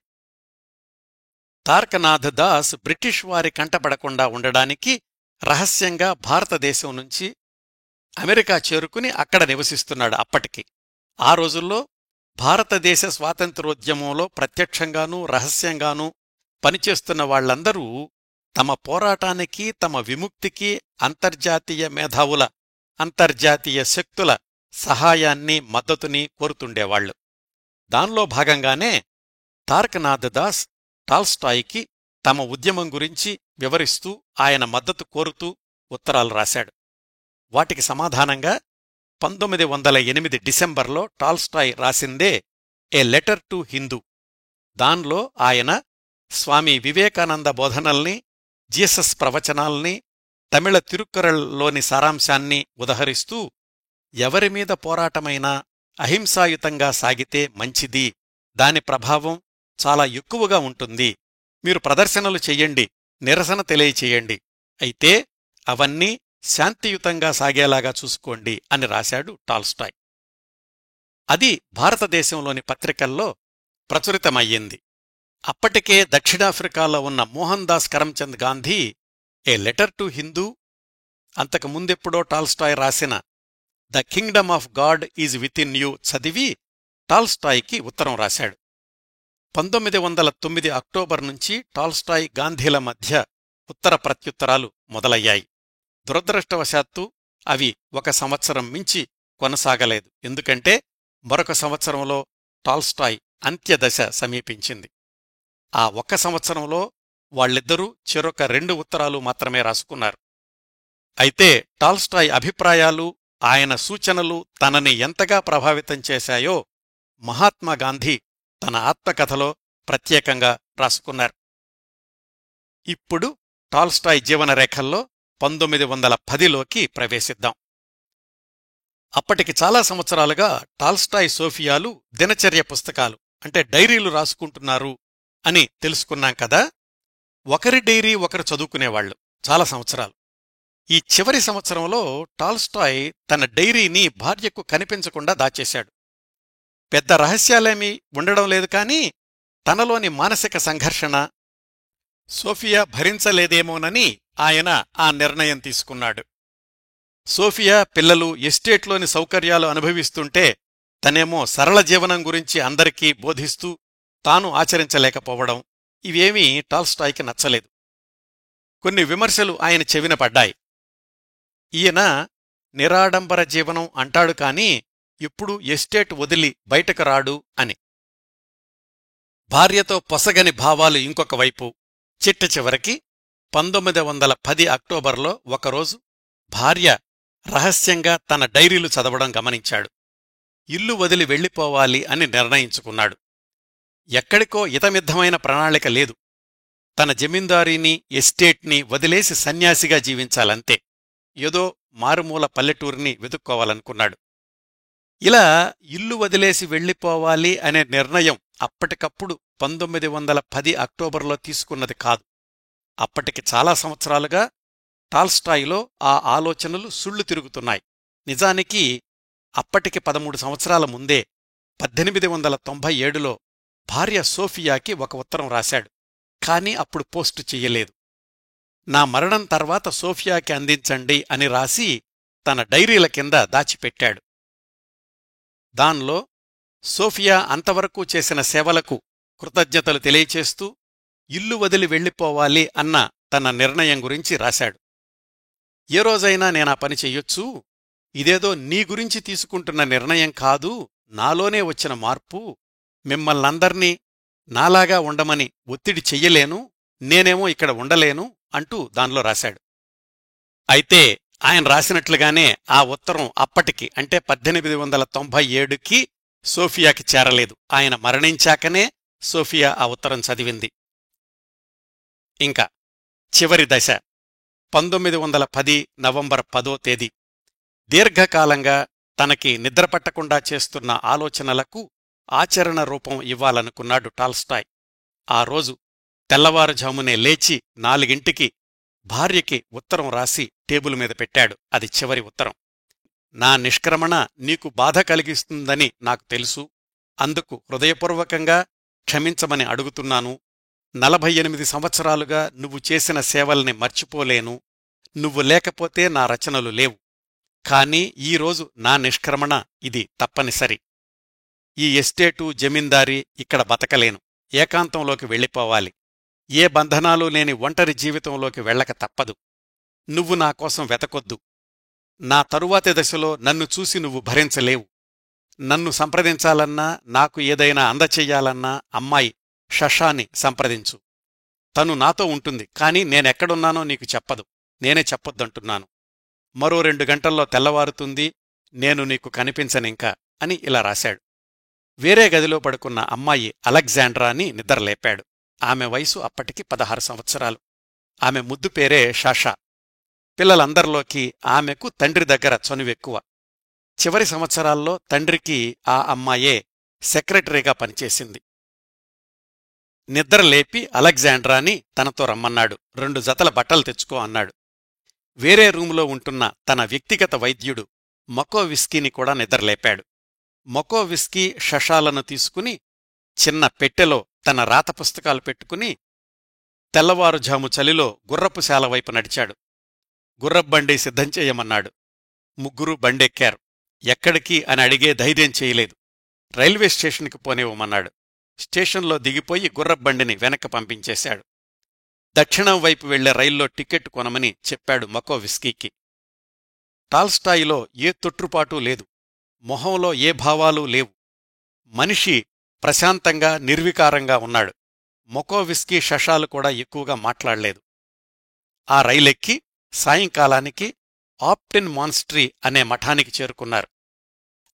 తారకనాథ్ దాస్ బ్రిటిష్ వారి కంటపడకుండా ఉండడానికి రహస్యంగా భారతదేశం నుంచి అమెరికా చేరుకుని అక్కడ నివసిస్తున్నాడు. అప్పటికి ఆ రోజుల్లో భారతదేశ స్వాతంత్ర్యోద్యమంలో ప్రత్యక్షంగానూ రహస్యంగానూ పనిచేస్తున్న వాళ్లందరూ తమ పోరాటానికి, తమ విముక్తికి అంతర్జాతీయ మేధావుల, అంతర్జాతీయ శక్తుల సహాయాన్ని, మద్దతుని కోరుతుండేవాళ్లు. దానిలో భాగంగానే తారకనాథ్ దాస్ టాల్స్టాయ్కి తమ ఉద్యమం గురించి వివరిస్తూ ఆయన మద్దతు కోరుతూ ఉత్తరాలు రాశాడు. వాటికి సమాధానంగా 1908 డిసెంబర్లో టాల్స్టాయ్ రాసిందే ఏ లెటర్ టు హిందూ. దాన్లో ఆయన స్వామి వివేకానంద బోధనల్ని, జీసస్ ప్రవచనాల్ని, తమిళ తిరుక్కురళ్లోని సారాంశాన్ని ఉదహరిస్తూ ఎవరిమీద పోరాటమైనా అహింసాయుతంగా సాగితే మంచిది, దాని ప్రభావం చాలా ఎక్కువగా ఉంటుంది, మీరు ప్రదర్శనలు చెయ్యండి, నిరసన తెలియచేయండి, అయితే అవన్నీ శాంతియుతంగా సాగేలాగా చూసుకోండి అని రాశాడు టాల్స్టాయ్. అది భారతదేశంలోని పత్రికల్లో ప్రచురితమయ్యింది. అప్పటికే దక్షిణాఫ్రికాలో ఉన్న మోహన్ దాస్ కరమ్చంద్ గాంధీ ఏ లెటర్ టు హిందూ, అంతకు ముందెప్పుడో టాల్స్టాయ్ రాసిన the Kingdom of God is with in you చదివి టాల్స్టాయ్కి ఉత్తరం రాశాడు. 1909 అక్టోబర్ నుంచి టాల్స్టాయ్ గాంధీల మధ్య ఉత్తర ప్రత్యుత్తరాలు మొదలయ్యాయి. దురదృష్టవశాత్తు అవి 1 సంవత్సరం మించి కొనసాగలేదు. ఎందుకంటే మరొక సంవత్సరంలో టాల్స్టాయ్ అంత్యదశ సమీపించింది. ఆ 1 సంవత్సరంలో వాళ్ళిద్దరూ చెరొక 2 ఉత్తరాలు మాత్రమే రాసుకున్నారు. అయితే టాల్స్టాయ్ అభిప్రాయాలు, ఆయన సూచనలు తనని ఎంతగా ప్రభావితం చేశాయో మహాత్మాగాంధీ తన ఆత్మకథలో ప్రత్యేకంగా రాసుకున్నారు. ఇప్పుడు టాల్స్టాయ్ జీవనరేఖల్లో 1910లోకి ప్రవేశిద్దాం. అప్పటికి చాలా సంవత్సరాలుగా టాల్స్టాయ్ సోఫియాలు దినచర్య పుస్తకాలు అంటే డైరీలు రాసుకుంటున్నారు అని తెలుసుకున్నాం కదా. ఒకరి డైరీ ఒకరు చదువుకునేవాళ్లు చాలా సంవత్సరాలు. ఈ చివరి సంవత్సరంలో టాల్స్టాయ్ తన డైరీని భార్యకు కనిపించకుండా దాచేశాడు. పెద్ద రహస్యాలేమీ ఉండడం లేదు, కానీ తనలోని మానసిక సంఘర్షణ సోఫియా భరించలేదేమోనని ఆయన ఆ నిర్ణయం తీసుకున్నాడు. సోఫియా పిల్లలు ఎస్టేట్లోని సౌకర్యాలు అనుభవిస్తుంటే తనేమో సరళ జీవనం గురించి అందరికీ బోధిస్తూ తాను ఆచరించలేకపోవడం, ఇవేమీ టాల్స్టాయ్కి నచ్చలేదు. కొన్ని విమర్శలు ఆయన చెవిన పడ్డాయి. ఈయన నిరాడంబర జీవనం అంటాడు కాని ఇప్పుడు ఎస్టేట్ వదిలి బయటకు రాడు అని. భార్యతో పొసగని భావాలు ఇంకొక వైపు. చిట్ట చివరికి 1910 అక్టోబర్లో ఒకరోజు భార్య రహస్యంగా తన డైరీలు చదవడం గమనించాడు. ఇల్లు వదిలి వెళ్ళిపోవాలి అని నిర్ణయించుకున్నాడు. ఎక్కడికో ఇతమిద్ధమైన ప్రణాళిక లేదు. తన జమీందారీని, ఎస్టేట్ని వదిలేసి సన్యాసిగా జీవించాలంతే. ఏదో మారుమూల పల్లెటూరిని వెతుక్కోవాలనుకున్నాడు. ఇలా ఇల్లు వదిలేసి వెళ్ళిపోవాలి అనే నిర్ణయం అప్పటికప్పుడు 1910 అక్టోబర్లో తీసుకున్నది కాదు. అప్పటికి చాలా సంవత్సరాలుగా టాల్స్టాయ్లో ఆ ఆలోచనలు సుళ్ళు తిరుగుతున్నాయి. నిజానికి అప్పటికి 13 సంవత్సరాల ముందే 1897లో భార్య సోఫియాకి ఒక ఉత్తరం రాశాడు. కాని అప్పుడు పోస్టు చెయ్యలేదు. నా మరణం తర్వాత సోఫియాకి అందించండి అని రాసి తన డైరీల కింద దాచిపెట్టాడు. దాన్లో సోఫియా అంతవరకు చేసిన సేవలకు కృతజ్ఞతలు తెలియచేస్తూ ఇల్లు వదిలి వెళ్ళిపోవాలి అన్న తన నిర్ణయం గురించి రాశాడు. ఏ రోజైనా నేనా పని చెయ్యొచ్చు, ఇదేదో నీ గురించి తీసుకుంటున్న నిర్ణయం కాదు, నాలోనే వచ్చిన మార్పు, మిమ్మల్నందర్నీ నాలాగా ఉండమని ఒత్తిడి చెయ్యలేను, నేనేమో ఇక్కడ ఉండలేను అంటూ దానిలో రాశాడు. అయితే ఆయన రాసినట్లుగానే ఆ ఉత్తరం అప్పటికి అంటే 1897కి సోఫియాకి చేరలేదు. ఆయన మరణించాకనే సోఫియా ఆ ఉత్తరం చదివింది. ఇంకా చివరి దశ 1910 నవంబర్ 10వ తేదీ. దీర్ఘకాలంగా తనకి నిద్రపట్టకుండా చేస్తున్న ఆలోచనలకు ఆచరణ రూపం ఇవ్వాలనుకున్నాడు టాల్స్టాయ్. ఆ రోజు తెల్లవారుజామునే లేచి 4ంటికి భార్యకి ఉత్తరం రాసి టేబుల్ మీద పెట్టాడు. అది చివరి ఉత్తరం. నా నిష్క్రమణ నీకు బాధ కలిగిస్తుందని నాకు తెలుసు, అందుకు హృదయపూర్వకంగా క్షమించమని అడుగుతున్నాను. 48 సంవత్సరాలుగా నువ్వు చేసిన సేవల్ని మర్చిపోలేను. నువ్వు లేకపోతే నా రచనలు లేవు. కాని ఈరోజు నా నిష్క్రమణ ఇది తప్పనిసరి. ఈ ఎస్టేటు, జమీందారీ ఇక్కడ బతకలేను. ఏకాంతంలోకి వెళ్ళిపోవాలి. ఏ బంధనాలు లేని ఒంటరి జీవితంలోకి వెళ్ళక తప్పదు. నువ్వు నాకోసం వెతకొద్దు. నా తరువాతి దశలో నన్ను చూసి నువ్వు భరించలేవు. నన్ను సంప్రదించాలన్నా, నాకు ఏదైనా అందచెయ్యాలన్నా అమ్మాయి షషాని సంప్రదించు. తను నాతో ఉంటుంది, కాని నేనెక్కడున్నానో నీకు చెప్పదు. నేనే చెప్పొద్దంటున్నాను. మరో 2 గంటల్లో తెల్లవారుతుంది, నేను నీకు కనిపించనింకా అని ఇలా రాశాడు. వేరే గదిలో పడుకున్న అమ్మాయి అలెగ్జాండ్రాని నిద్రలేపాడు. ఆమె వయసు అప్పటికి 16 సంవత్సరాలు. ఆమె ముద్దు పేరే షాషా. పిల్లలందరిలోకి ఆమెకు తండ్రి దగ్గర చనువెక్కువ. చివరి సంవత్సరాల్లో తండ్రికి ఆ అమ్మాయే సెక్రటరీగా పనిచేసింది. నిద్రలేపి అలెగ్జాండ్రాని తనతో రమ్మన్నాడు. 2 జతల బట్టలు తెచ్చుకో అన్నాడు. వేరే రూములో ఉంటున్న తన వ్యక్తిగత వైద్యుడు మకోవిస్కీని కూడా నిద్రలేపాడు. మకోవిస్కీ షషాలను తీసుకుని చిన్న పెట్టెలో తన రాత పుస్తకాలు పెట్టుకుని తెల్లవారుఝాము చలిలో గుర్రపుశాల వైపు నడిచాడు. గుర్రబ్బండి సిద్ధం చెయ్యమన్నాడు. ముగ్గురూ బండెక్కారు. ఎక్కడికి అని అడిగే ధైర్యం చేయలేదు. రైల్వే స్టేషన్కి పోనివ్వమన్నాడు. స్టేషన్లో దిగిపోయి గుర్రబ్బండిని వెనక్కి పంపించేశాడు. దక్షిణం వైపు వెళ్లే రైల్లో టికెట్ కొనమని చెప్పాడు మకోవిస్కీకి. టాల్స్టాయిలో ఏ తొట్రుపాటూ లేదు. మొహంలో ఏ భావాలూ లేవు. మనిషి ప్రశాంతంగా నిర్వికారంగా ఉన్నాడు. మకోవిస్కీ షషాలు కూడా ఎక్కువగా మాట్లాడలేదు. ఆ రైలెక్కి సాయంకాలానికి ఆప్టిన్ మాన్స్ట్రీ అనే మఠానికి చేరుకున్నారు.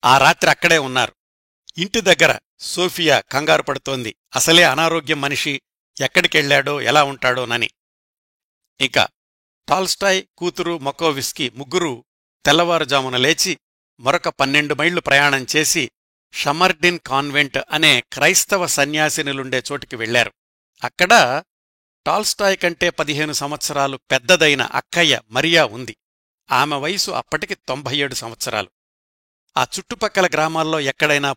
ఆ రాత్రి అక్కడే ఉన్నారు. ఇంటి దగ్గర సోఫియా కంగారు పడుతోంది. అసలే అనారోగ్యం మనిషి, ఎక్కడికెళ్లాడో ఎలా ఉంటాడోనని. ఇక టాల్స్టాయ్ కూతురు మకోవిస్కీ ముగ్గురూ తెల్లవారుజామున లేచి మరొక 12 మైళ్లు ప్రయాణం చేసి షమర్డిన్ కాన్వెంట్ అనే క్రైస్తవ సన్యాసినులుండే చోటికి వెళ్లారు. అక్కడ టాల్స్టాయ్ కంటే 15 సంవత్సరాలు పెద్దదైన అక్కయ్య మరియా ఉంది. ఆమె వయసు అప్పటికి 97 సంవత్సరాలు. ఆ చుట్టుపక్కల గ్రామాల్లో ఎక్కడైనా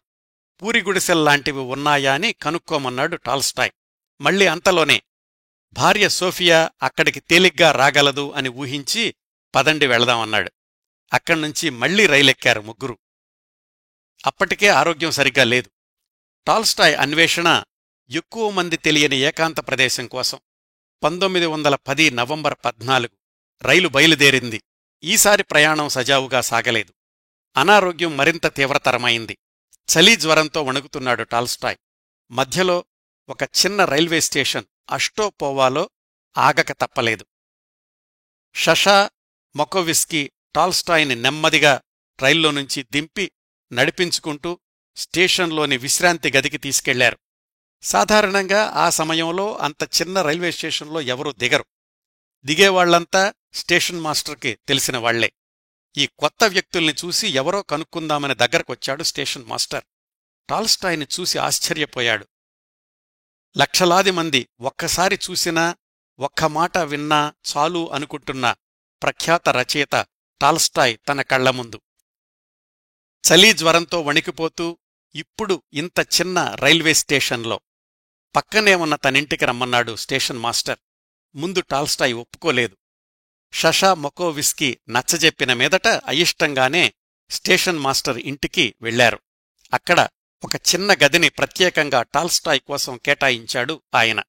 పూరిగుడిసెల్లాంటివి ఉన్నాయా అని కనుక్కోమన్నాడు టాల్స్టాయ్. మళ్ళీ అంతలోనే భార్య సోఫియా అక్కడికి తేలిగ్గా రాగలదు అని ఊహించి పదండి వెళదామన్నాడు. అక్కడ్నుంచి మళ్లీ రైలెక్కారు ముగ్గురు. అప్పటికే ఆరోగ్యం సరిగ్గా లేదు. టాల్స్టాయ్ అన్వేషణ ఎక్కువ మంది తెలియని ఏకాంత ప్రదేశం కోసం. 1910 నవంబర్ 14 రైలు బయలుదేరింది. ఈసారి ప్రయాణం సజావుగా సాగలేదు. అనారోగ్యం మరింత తీవ్రతరమైంది. చలి జ్వరంతో వణుకుతున్నాడు టాల్స్టాయ్. మధ్యలో ఒక చిన్న రైల్వే స్టేషన్ అష్టోపోవాలో ఆగక తప్పలేదు. షషా, మకోవిస్కీ టాల్స్టాయ్ని నెమ్మదిగా రైల్లోనుంచి దింపి నడిపించుకుంటూ స్టేషన్లోని విశ్రాంతి గదికి తీసుకెళ్లారు. సాధారణంగా ఆ సమయంలో అంత చిన్న రైల్వే స్టేషన్లో ఎవరూ దిగరు. దిగేవాళ్లంతా స్టేషన్ మాస్టర్కి తెలిసిన వాళ్లే. ఈ కొత్త వ్యక్తుల్ని చూసి ఎవరో కనుక్కుందామని దగ్గరకొచ్చాడు స్టేషన్ మాస్టర్. టాల్స్టాయ్ని చూసి ఆశ్చర్యపోయాడు. లక్షలాది మంది ఒక్కసారి చూసినా, ఒక్క మాట విన్నా చాలు అనుకుంటున్న ప్రఖ్యాత రచయిత టాల్స్టాయ్ తన కళ్లముందు. చలీ జ్వరంతో వణికిపోతూ ఇప్పుడు ఇంత చిన్న రైల్వే స్టేషన్లో పక్కనే ఉన్న తనింటికి రమ్మన్నాడు స్టేషన్ మాస్టర్. ముందు టాల్స్టాయ్ ఒప్పుకోలేదు. షషా, మకోవిస్కీ నచ్చజెప్పిన మీదట అయిష్టంగానే స్టేషన్ మాస్టర్ ఇంటికి వెళ్లారు. అక్కడ ఒక చిన్న గదిని ప్రత్యేకంగా టాల్స్టాయ్ కోసం కేటాయించాడు ఆయన.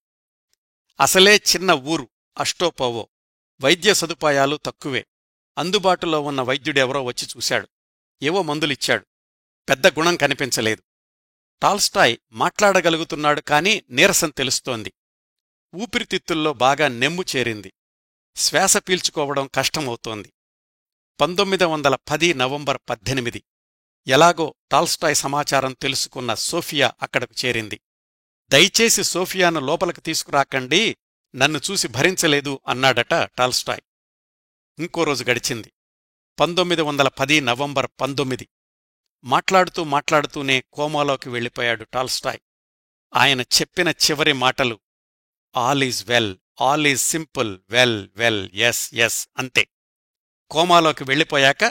అసలే చిన్న ఊరు అష్టోపోవో. వైద్య సదుపాయాలు తక్కువే. అందుబాటులో ఉన్న వైద్యుడెవరో వచ్చి చూశాడు. ఏవో మందులిచ్చాడు. పెద్ద గుణం కనిపించలేదు. టాల్స్టాయ్ మాట్లాడగలుగుతున్నాడు కాని నీరసం తెలుస్తోంది. ఊపిరితిత్తుల్లో బాగా నెమ్ము చేరింది. శ్వాస పీల్చుకోవడం కష్టమవుతోంది. 1910 నవంబర్ 18 ఎలాగో టాల్స్టాయ్ సమాచారం తెలుసుకున్న సోఫియా అక్కడకు చేరింది. దయచేసి సోఫియాను లోపలికి తీసుకురాకండి, నన్ను చూసి భరించలేదు అన్నాడట టాల్స్టాయ్. ఇంకో రోజు గడిచింది. 1910 నవంబర్ 19 మాట్లాడుతూ మాట్లాడుతూనే కోమాలోకి వెళ్ళిపోయాడు టాల్స్టాయ్. ఆయన చెప్పిన చివరి మాటలు all is well, all is simple, well well, yes yes అంతే. కోమాలోకి వెళ్ళిపోయాక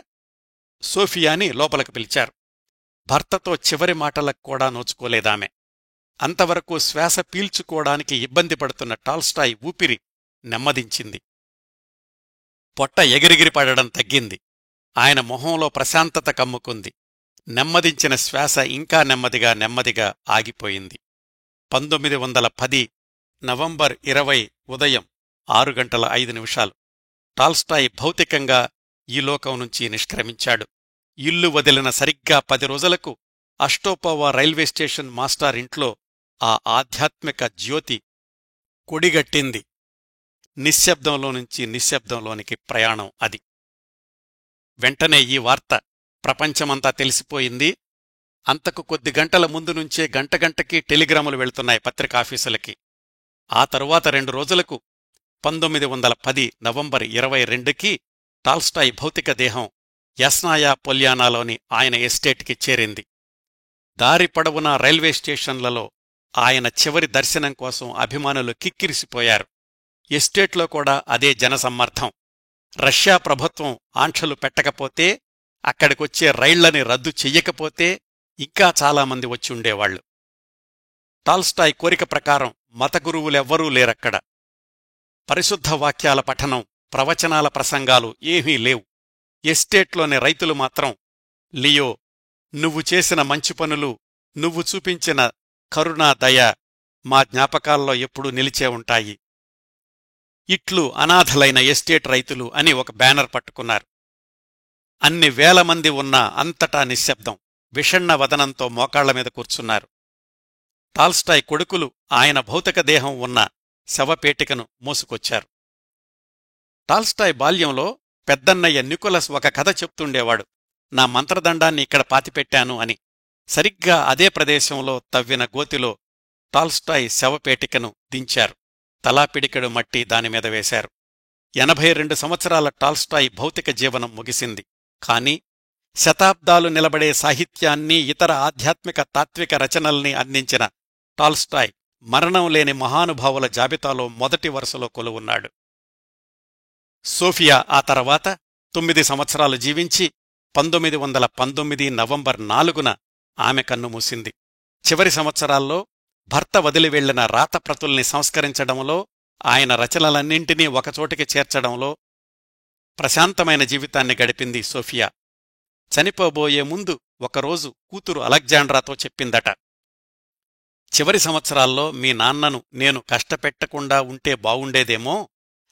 సోఫియాని లోపలికి పిలిచారు. భర్తతో చివరి మాటలకు కూడా నోచుకోలేదామె. అంతవరకు శ్వాస పీల్చుకోవడానికి ఇబ్బంది పడుతున్న టాల్స్టాయ్ ఊపిరి నెమ్మదించింది. పొట్ట ఎగిరిగిరి పడడం తగ్గింది. ఆయన మొహంలో ప్రశాంతత కమ్ముకుంది. నెమ్మదించిన శ్వాస ఇంకా నెమ్మదిగా నెమ్మదిగా ఆగిపోయింది. 1910 నవంబర్ 20 ఉదయం 6:05 టాల్స్టాయ్ భౌతికంగా ఈ లోకం నుంచి నిష్క్రమించాడు. ఇల్లు వదిలిన సరిగ్గా 10 రోజులకు అష్టోపోవా రైల్వే స్టేషన్ మాస్టార్ ఇంట్లో ఆ ఆధ్యాత్మిక జ్యోతి కొడిగట్టింది. నిశ్శబ్దంలో నుంచి నిశ్శబ్దంలోనికి ప్రయాణం అది. వెంటనే ఈ వార్త ప్రపంచమంతా తెలిసిపోయింది. అంతకు కొద్ది గంటల ముందు నుంచే గంటగంటకి టెలిగ్రాములు వెళ్తున్నాయి పత్రికాఫీసులకి. ఆ తరువాత 2 రోజులకు 1910 నవంబర్ 22కి టాల్స్టాయ్ భౌతిక దేహం యస్నాయా పొల్యానాలోని ఆయన ఎస్టేట్కి చేరింది. దారి పొడవునా రైల్వే స్టేషన్లలో ఆయన చివరి దర్శనం కోసం అభిమానులు కిక్కిరిసిపోయారు. ఎస్టేట్లో కూడా అదే జనసమ్మర్ధం. రష్యా ప్రభుత్వం ఆంక్షలు పెట్టకపోతే, అక్కడికొచ్చే రైళ్లని రద్దు చెయ్యకపోతే ఇంకా చాలామంది వచ్చుండేవాళ్లు. టాల్స్టాయ్ కోరిక ప్రకారం మతగురువులెవ్వరూ లేరక్కడ. పరిశుద్ధ వాక్యాల పఠనం, ప్రవచనాల ప్రసంగాలు ఏమీ లేవు. ఎస్టేట్లోని రైతులు మాత్రం, లియో, నువ్వు చేసిన మంచి పనులు, నువ్వు చూపించిన కరుణా దయ మా జ్ఞాపకాల్లో ఎప్పుడూ నిలిచే ఉంటాయి. ఇట్లు అనాథలైన ఎస్టేట్ రైతులు అని ఒక బ్యానర్ పట్టుకున్నారు. అన్ని వేల మంది ఉన్నా అంతటా నిశ్శబ్దం. విషణ్ణ వదనంతో మోకాళ్ల మీద కూర్చున్నారు. టాల్స్టాయ్ కొడుకులు ఆయన భౌతిక దేహం ఉన్న శవపేటికను మోసుకొచ్చారు. టాల్స్టాయ్ బాల్యంలో పెద్దన్నయ్య నికోలస్ ఒక కథ చెప్తుండేవాడు. నా మంత్రదండాన్ని ఇక్కడ పాతిపెట్టాను అని. సరిగ్గా అదే ప్రదేశంలో తవ్విన గోతిలో టాల్స్టాయ్ శవపేటికను దించారు. తలాపిడికెడు మట్టి దానిమీద వేశారు. 82 సంవత్సరాల టాల్స్టాయ్ భౌతిక జీవనం ముగిసింది. కాని శతాబ్దాలు నిలబడే సాహిత్యాన్ని, ఇతర ఆధ్యాత్మిక తాత్విక రచనల్ని అందించిన టాల్స్టాయ్ మరణం లేని మహానుభావుల జాబితాలో మొదటి వరుసలో కొలువున్నాడు. సోఫియా ఆ తర్వాత 9 సంవత్సరాలు జీవించి 1919 నవంబర్ 4న ఆమె కన్నుమూసింది. చివరి సంవత్సరాల్లో భర్త వదిలి వెళ్లిన రాతప్రతుల్ని సంస్కరించడంలో, ఆయన రచనలన్నింటినీ ఒకచోటికి చేర్చడంలో ప్రశాంతమైన జీవితాన్ని గడిపింది సోఫియా. చనిపోబోయే ముందు ఒకరోజు కూతురు అలెగ్జాండ్రాతో చెప్పిందట, చివరి సంవత్సరాల్లో మీ నాన్నను నేను కష్టపెట్టకుండా ఉంటే బావుండేదేమో,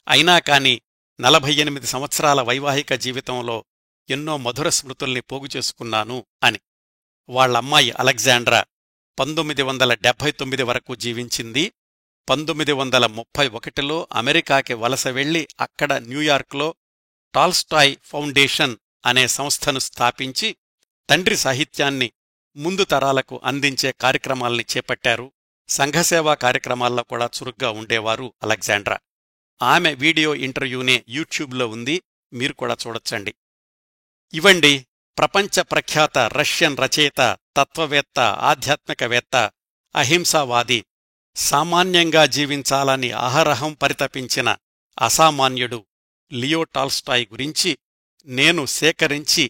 అయినా కాని 48 సంవత్సరాల వైవాహిక జీవితంలో ఎన్నో మధుర స్మృతుల్ని పోగుచేసుకున్నాను అని. వాళ్లమ్మాయి అలెగ్జాండ్రా 1979 వరకు జీవించింది. 1931లో అమెరికాకి వలస వెళ్లి అక్కడ న్యూయార్క్లో టాల్స్టాయ్ ఫౌండేషన్ అనే సంస్థను స్థాపించి తండ్రి సాహిత్యాన్ని ముందు తరాలకు అందించే కార్యక్రమాల్ని చేపట్టారు. సంఘసేవా కార్యక్రమాల్లో కూడా చురుగ్గా ఉండేవారు అలెగ్జాండ్రా. ఆమె వీడియో ఇంటర్వ్యూనే యూట్యూబ్లో ఉంది, మీరు కూడా చూడొచ్చండి. ఇవండి ప్రపంచ ప్రఖ్యాత రష్యన్ రచయిత, తత్వవేత్త, ఆధ్యాత్మికవేత్త, అహింసావాది, సామాన్యంగా జీవించాలని అహరహం పరితపించిన అసామాన్యుడు లియో టాల్స్టాయ్ గురించి నేను సేకరించి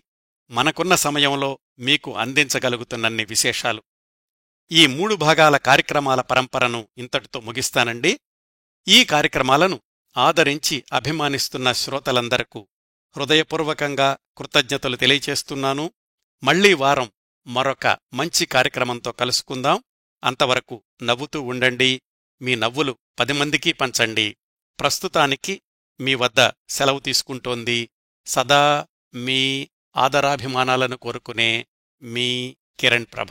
మనకున్న సమయంలో మీకు అందించగలుగుతున్నన్ని విశేషాలు. ఈ 3 భాగాల కార్యక్రమాల పరంపరను ఇంతటితో ముగిస్తానండి. ఈ కార్యక్రమాలను ఆదరించి అభిమానిస్తున్న శ్రోతలందరకు హృదయపూర్వకంగా కృతజ్ఞతలు తెలియచేస్తున్నాను. మళ్లీ వారం మరొక మంచి కార్యక్రమంతో కలుసుకుందాం. అంతవరకు నవ్వుతూ ఉండండి. మీ నవ్వులు 10 మందికి పంచండి. ప్రస్తుతానికి మీ వద్ద సెలవు తీసుకుంటోంది సదా మీ ఆదరాభిమానాలను కోరుకునే మీ కిరణ్ ప్రభ.